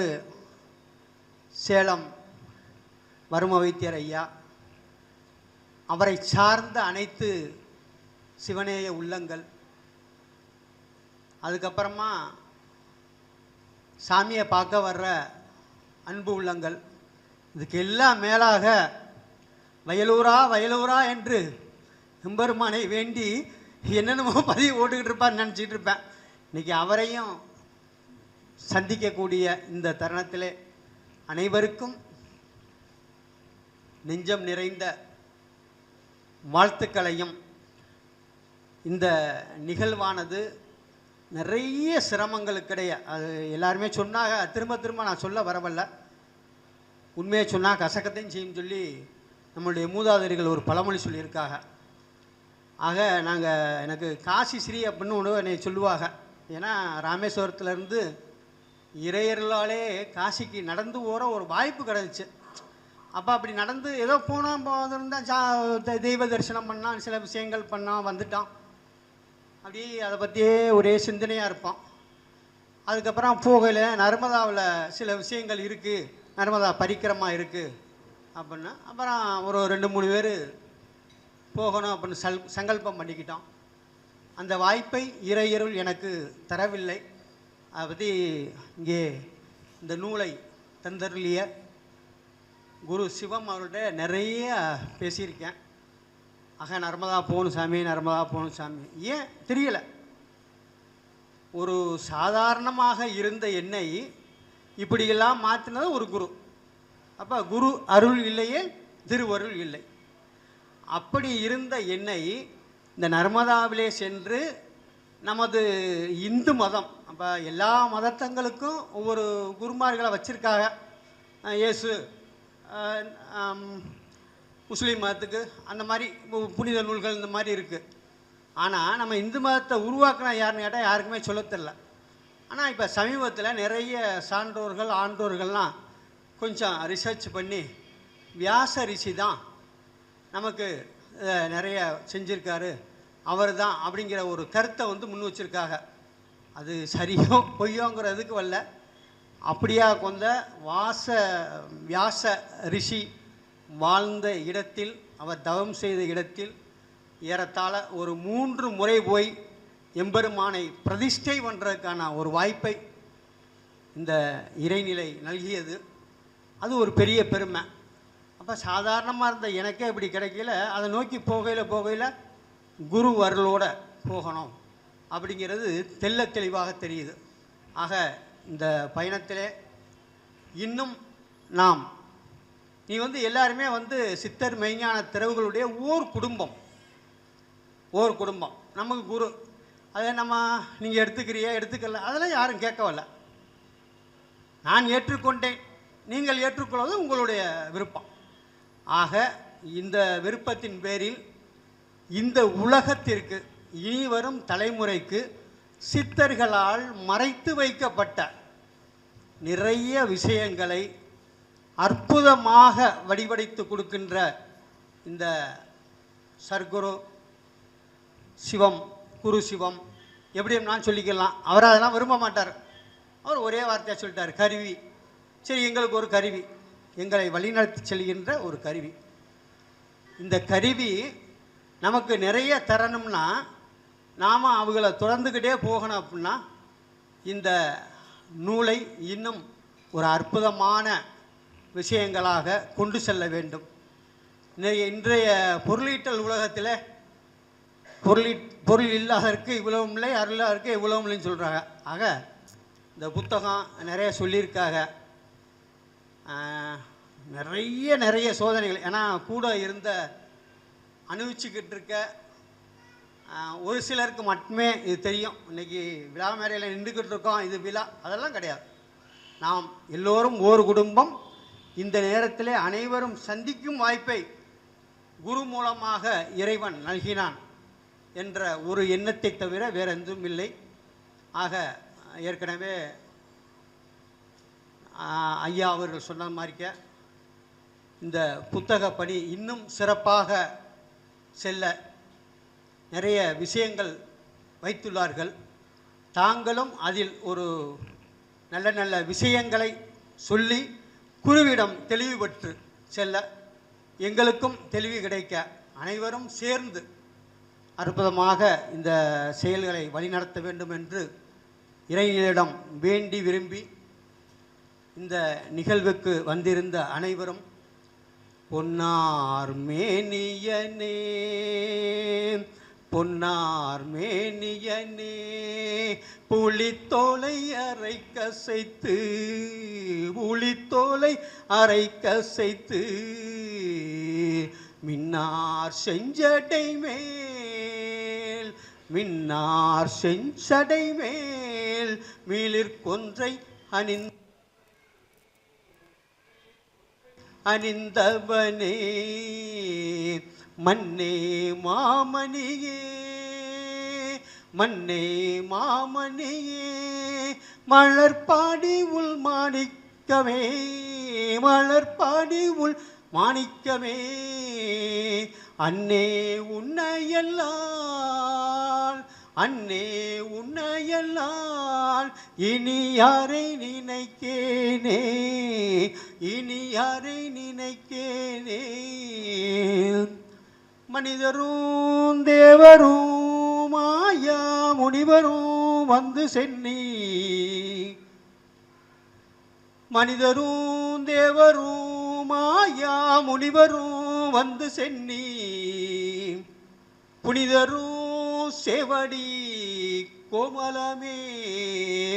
[SPEAKER 13] சேலம் வரும வைத்தியர் ஐயா, அவரை சார்ந்த அனைத்து சிவநேய உள்ளங்கள், அதுக்கப்புறமா சாமியை பார்க்க வர்ற அன்பு உள்ளங்கள், இதுக்கு எல்லாம் மேலாக வயலூரா வயலூரா என்று எம்பெருமானை வேண்டி என்னென்னமோ பதிவு ஓட்டுக்கிட்டு இருப்பார் நினச்சிக்கிட்டு இருப்பேன். இன்றைக்கி அவரையும் சந்திக்கக்கூடிய இந்த தருணத்திலே அனைவருக்கும் நெஞ்சம் நிறைந்த வாழ்த்துக்களையும், இந்த நிகழ்வானது நிறைய சிரமங்களுக்கிடையே, அது எல்லாருமே சொன்னாங்க, திரும்ப திரும்ப நான் சொல்ல வரவில்லை, உண்மையை சொன்னால் கசக்கத்தையும் செய்யும் சொல்லி நம்மளுடைய மூதாதையர்கள் ஒரு பழமொழி சொல்லியிருக்காங்க. ஆக எனக்கு காசி ஸ்ரீ அப்படின்னு ஒன்று என்னை சொல்லுவாங்க. ஏன்னா ராமேஸ்வரத்துலேருந்து இறையர்களாலே காசிக்கு நடந்து போகிற ஒரு வாய்ப்பு கிடச்சிச்சு. அப்போ அப்படி நடந்து ஏதோ போனால் போதிருந்தால் தெய்வ தரிசனம் பண்ணால், சில விஷயங்கள் பண்ணால் வந்துட்டான். அப்படி அதை பற்றியே ஒரே சிந்தனையாக இருப்பான். அதுக்கப்புறம் போகல, நர்மதாவில் சில விஷயங்கள் இருக்குது, நர்மதா பரிக்கிரமா இருக்குது அப்படின்னா, அப்புறம் ஒரு 2-3 பேர் போகணும் அப்படின்னு சங்கல்பம் பண்ணிக்கிட்டோம். அந்த வாய்ப்பை இறையருள் எனக்கு தரவில்லை. அதை பற்றி இங்கே இந்த நூலை தந்தருளிய குரு சிவம் அவர்கிட்ட நிறைய பேசியிருக்கேன். ஆக நர்மதா போகணும் சாமி, நர்மதா போகணும் சாமி. ஏன் தெரியலை, ஒரு சாதாரணமாக இருந்த என்னை இப்படியெல்லாம் மாற்றினது ஒரு குரு. அப்போ குரு அருள் இல்லையே திருவருள் இல்லை. அப்படி இருந்த என்னை இந்த நர்மதாவிலே சென்று நமது இந்து மதம், அப்போ எல்லா மதத்தங்களுக்கும் ஒவ்வொரு குருமார்களை வச்சுருக்காங்க. இயேசு முஸ்லீம் மதத்துக்கு அந்த மாதிரி புனித நூல்கள் இந்த மாதிரி இருக்குது. ஆனால் நம்ம இந்து மதத்தை உருவாக்கினா யாருன்னு கேட்டால் யாருக்குமே சொல்ல தெரியல. ஆனால் இப்போ சமீபத்தில் நிறைய சான்றோர்கள் ஆண்டோர்கள்லாம் கொஞ்சம் ரிசர்ச் பண்ணி வியாச ரிஷி தான் நமக்கு நிறைய செஞ்சுருக்காரு, அவர் தான் அப்படிங்கிற ஒரு கருத்தை முன் வச்சுருக்காங்க. அது சரியோ பொய்யோங்கிறதுக்கு வரல. அப்படியா கொண்ட வியாச ரிஷி வாழ்ந்த இடத்தில், அவர் தவம் செய்த இடத்தில் ஏறத்தாழ ஒரு 3 முறை போய் எம்பெருமானை பிரதிஷ்டை பண்ணுறதுக்கான ஒரு வாய்ப்பை இந்த இறைநிலை நல்கியது. அது ஒரு பெரிய பெருமை. அப்போ சாதாரணமாக இருந்த எனக்கே இப்படி கிடைக்கல, அதை நோக்கி போகையில் குரு அருளோடு போகணும் அப்படிங்கிறது தெள்ள தெளிவாக தெரியுது. ஆக இந்த பயணத்திலே இன்னும் நாம் நீ எல்லாருமே சித்தர் மெய்ஞான திறவுகளுடைய ஓர் குடும்பம் நமக்கு குரு. அதை நீங்கள் எடுத்துக்கல அதெல்லாம் யாரும் கேட்கவில்லை. நான் ஏற்றுக்கொண்டேன், நீங்கள் ஏற்றுக்கொள்வது உங்களுடைய விருப்பம். ஆக இந்த விருப்பத்தின் பேரில் இந்த உலகத்திற்கு, இனி வரும் தலைமுறைக்கு சித்தர்களால் மறைத்து வைக்கப்பட்ட நிறைய விஷயங்களை அற்புதமாக வடிவடைத்து கொடுக்கின்ற இந்த சர்க்குரு சிவம், குரு சிவம் எப்படியும் நான் சொல்லிக்கலாம். அவர் அதெல்லாம் விரும்ப மாட்டார். அவர் ஒரே வார்த்தையாக சொல்லிட்டார், கருவி. சரி, எங்களுக்கு ஒரு கருவி, எங்களை வழிநடத்தி செல்கின்ற ஒரு கருவி. இந்த கருவி நமக்கு நிறைய தரணும்னா நாம் அவங்கள தொடர்ந்துக்கிட்டே போகணும். அப்படின்னா இந்த நூலை இன்னும் ஒரு அற்புதமான விஷயங்களாக கொண்டு செல்ல வேண்டும். இன்றைய பொருளீட்டல் உலகத்தில் பொருள் இல்லாதற்கு இவ்வளவும் இல்லை, அருளாதற்கு இவ்வளவும் இல்லைன்னு சொல்கிறாங்க. ஆக இந்த புத்தகம் நிறைய சொல்லியிருக்காங்க. நிறைய சோதனைகள், ஏன்னா கூட இருந்த அனுபவிச்சுக்கிட்டு இருக்க ஒரு சிலருக்கு மட்டுமே இது தெரியும். இன்றைக்கி விழா மேடையில் நின்றுக்கிட்டு இருக்கோம், இது விழா, அதெல்லாம் கிடையாது. நாம் எல்லோரும் ஒரு குடும்பம். இந்த நேரத்தில் அனைவரும் சந்திக்கும் வாய்ப்பை குரு மூலமாக இறைவன் நல்கினான் என்ற ஒரு எண்ணத்தை தவிர வேறு எதுவும் இல்லை. ஆக ஏற்கனவே ஐயா அவர்கள் சொன்ன மாதிரிக்க இந்த புத்தக பணி இன்னும் சிறப்பாக செல்ல நிறைய விஷயங்கள் வைத்துள்ளார்கள். தாங்களும் அதில் ஒரு நல்ல நல்ல விஷயங்களை சொல்லி குருவிடம் தெளிவு பெற்று செல்ல, எங்களுக்கும் தெளிவு கிடைக்க அனைவரும் சேர்ந்து அற்புதமாக இந்த செயல்களை வழிநடத்த வேண்டும் என்று இறைவனிடம் வேண்டி விரும்பி இந்த நிகழ்வுக்கு வந்திருந்த அனைவரும் பொன்னார் மேனியனே பொன்னார் மேனியனே புலித்தோலை அரை கசைத்து புலித்தோலை அரை கசைத்து மின்னார் செஞ்சடை மேல் மின்னார் செஞ்சடை மேல் மிளிர்கொன்றை அணிந்தவனே மன்னே மாமணியே மன்னே மாமணியே மலர்பாடி உள் மாணிக்கமே மலர்பாடி உள் மாணிக்கமே அன்னே உன்னையல்லால் அன்னே உன்னையல்லால் இனி யாரை நினைக்கேனே இனி யாரை நினைக்கேனே மனிதரும் தேவரும் மாயா முனிவரும் வந்து சென்னி மனிதரும் தேவரும் மாயா முனிவரும் வந்து சென்னி புனிதரும் சேவடி கோமலமே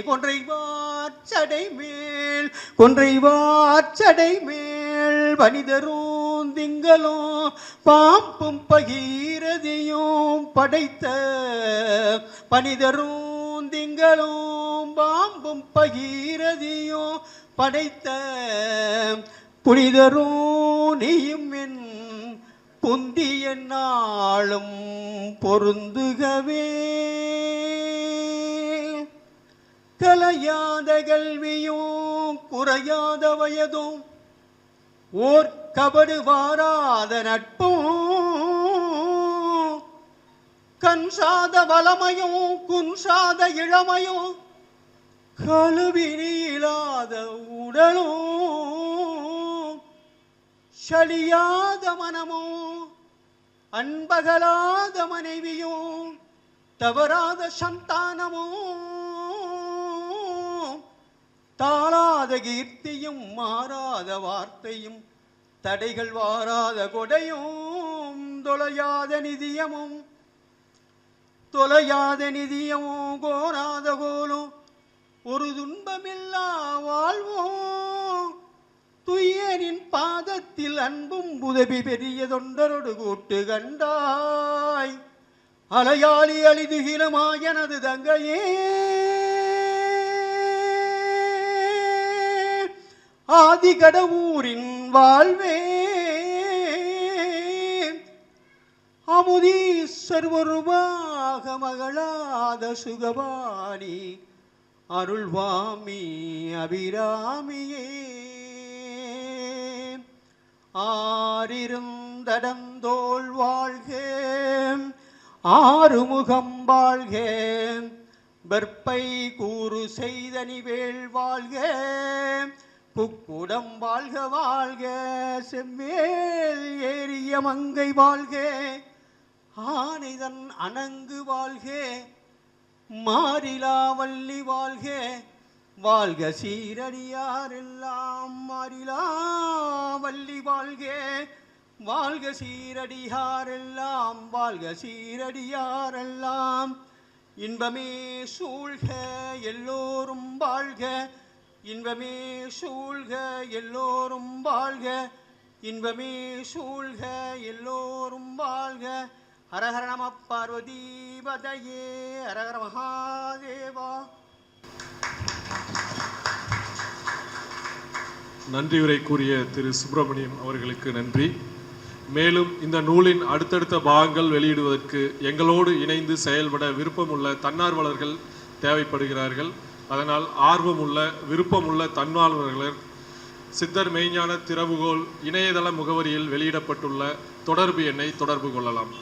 [SPEAKER 13] கொன்றை வாச்சடை மேல் கொன்றை வாச்சடை மேல் வனிதரும் திங்களும் பாம்பும் பகீரதியும் படைத்த பனிதரும் திங்களும் பாம்பும் பகீரதியும் படைத்த புனிதரும் நீயும் என் புந்திய நாளும் பொருந்துகவே கலையாத கல்வியும் குறையாத வயதும் ஓர் கபடு வாராத நட்பும் கன்சாத வளமையும் குன்சாத இளமையும் கழுவினியில்லாத உடலும் சலியாத மனமும் அன்பகலாத மனைவியும் தவறாத சந்தானமும் தாளாத கீர்த்தியும் மாறாத வார்த்தையும் தடைகள் வாராத கொடையும் தொலையாத நிதியமும் கோராத கோலும் ஒரு துன்பமில்லா வாழ்வோம் துயரின் பாதத்தில் அன்பும் உதவி பெரிய தொண்டரோடு கூட்டு கண்டாய் அலையாளி அழிதுகிலமா எனது தங்கையே ஆதி கடவுரின் வாழ்வே அமுதீஸ்வர் ஒருவாக மகளாத சுகவாணி அருள்வாமி அபிராமியே ஆறிருந்தடந்தோள் வாழ்க ஆறுமுகம் வாழ்க வெற்பை கூறு செய்தனி வேள் வாழ்க புக்குடம் வாழ்க வாழ்க செம்மேல் ஏறிய மங்கை வாழ்க ஆனைதன் அணங்கு வாழ்க மாறிலா வள்ளி வாழ்க வாழ்க சீரடியாரெல்லாம் மாறிலா வள்ளி வாழ்க வாழ்க சீரடியாரெல்லாம் வாழ்க சீரடியாரெல்லாம் இன்பமே சூழ்க எல்லோரும் வாழ்க இன்பமே சூழ்க எல்லோரும் வாழ்க இன்பமே சூழ்க எல்லோரும் வாழ்க ஹரஹர நம பார்வதீபதையே ஹரஹர மகாதேவா.
[SPEAKER 2] நன்றியுரை கூறிய திரு சுப்பிரமணியம் அவர்களுக்கு நன்றி. மேலும் இந்த நூலின் அடுத்தடுத்த பாகங்கள் வெளியிடுவதற்கு எங்களோடு இணைந்து செயல்பட விருப்பமுள்ள தன்னார்வலர்கள் தேவைப்படுகிறார்கள். அதனால் ஆர்வமுள்ள விருப்பமுள்ள தன்னார்வலர்கள் சித்தர் மெய்ஞான திறவுகோல் இணையதள முகவரியில் வெளியிடப்பட்டுள்ள தொடர்பு எண்ணை தொடர்பு கொள்ளலாம்.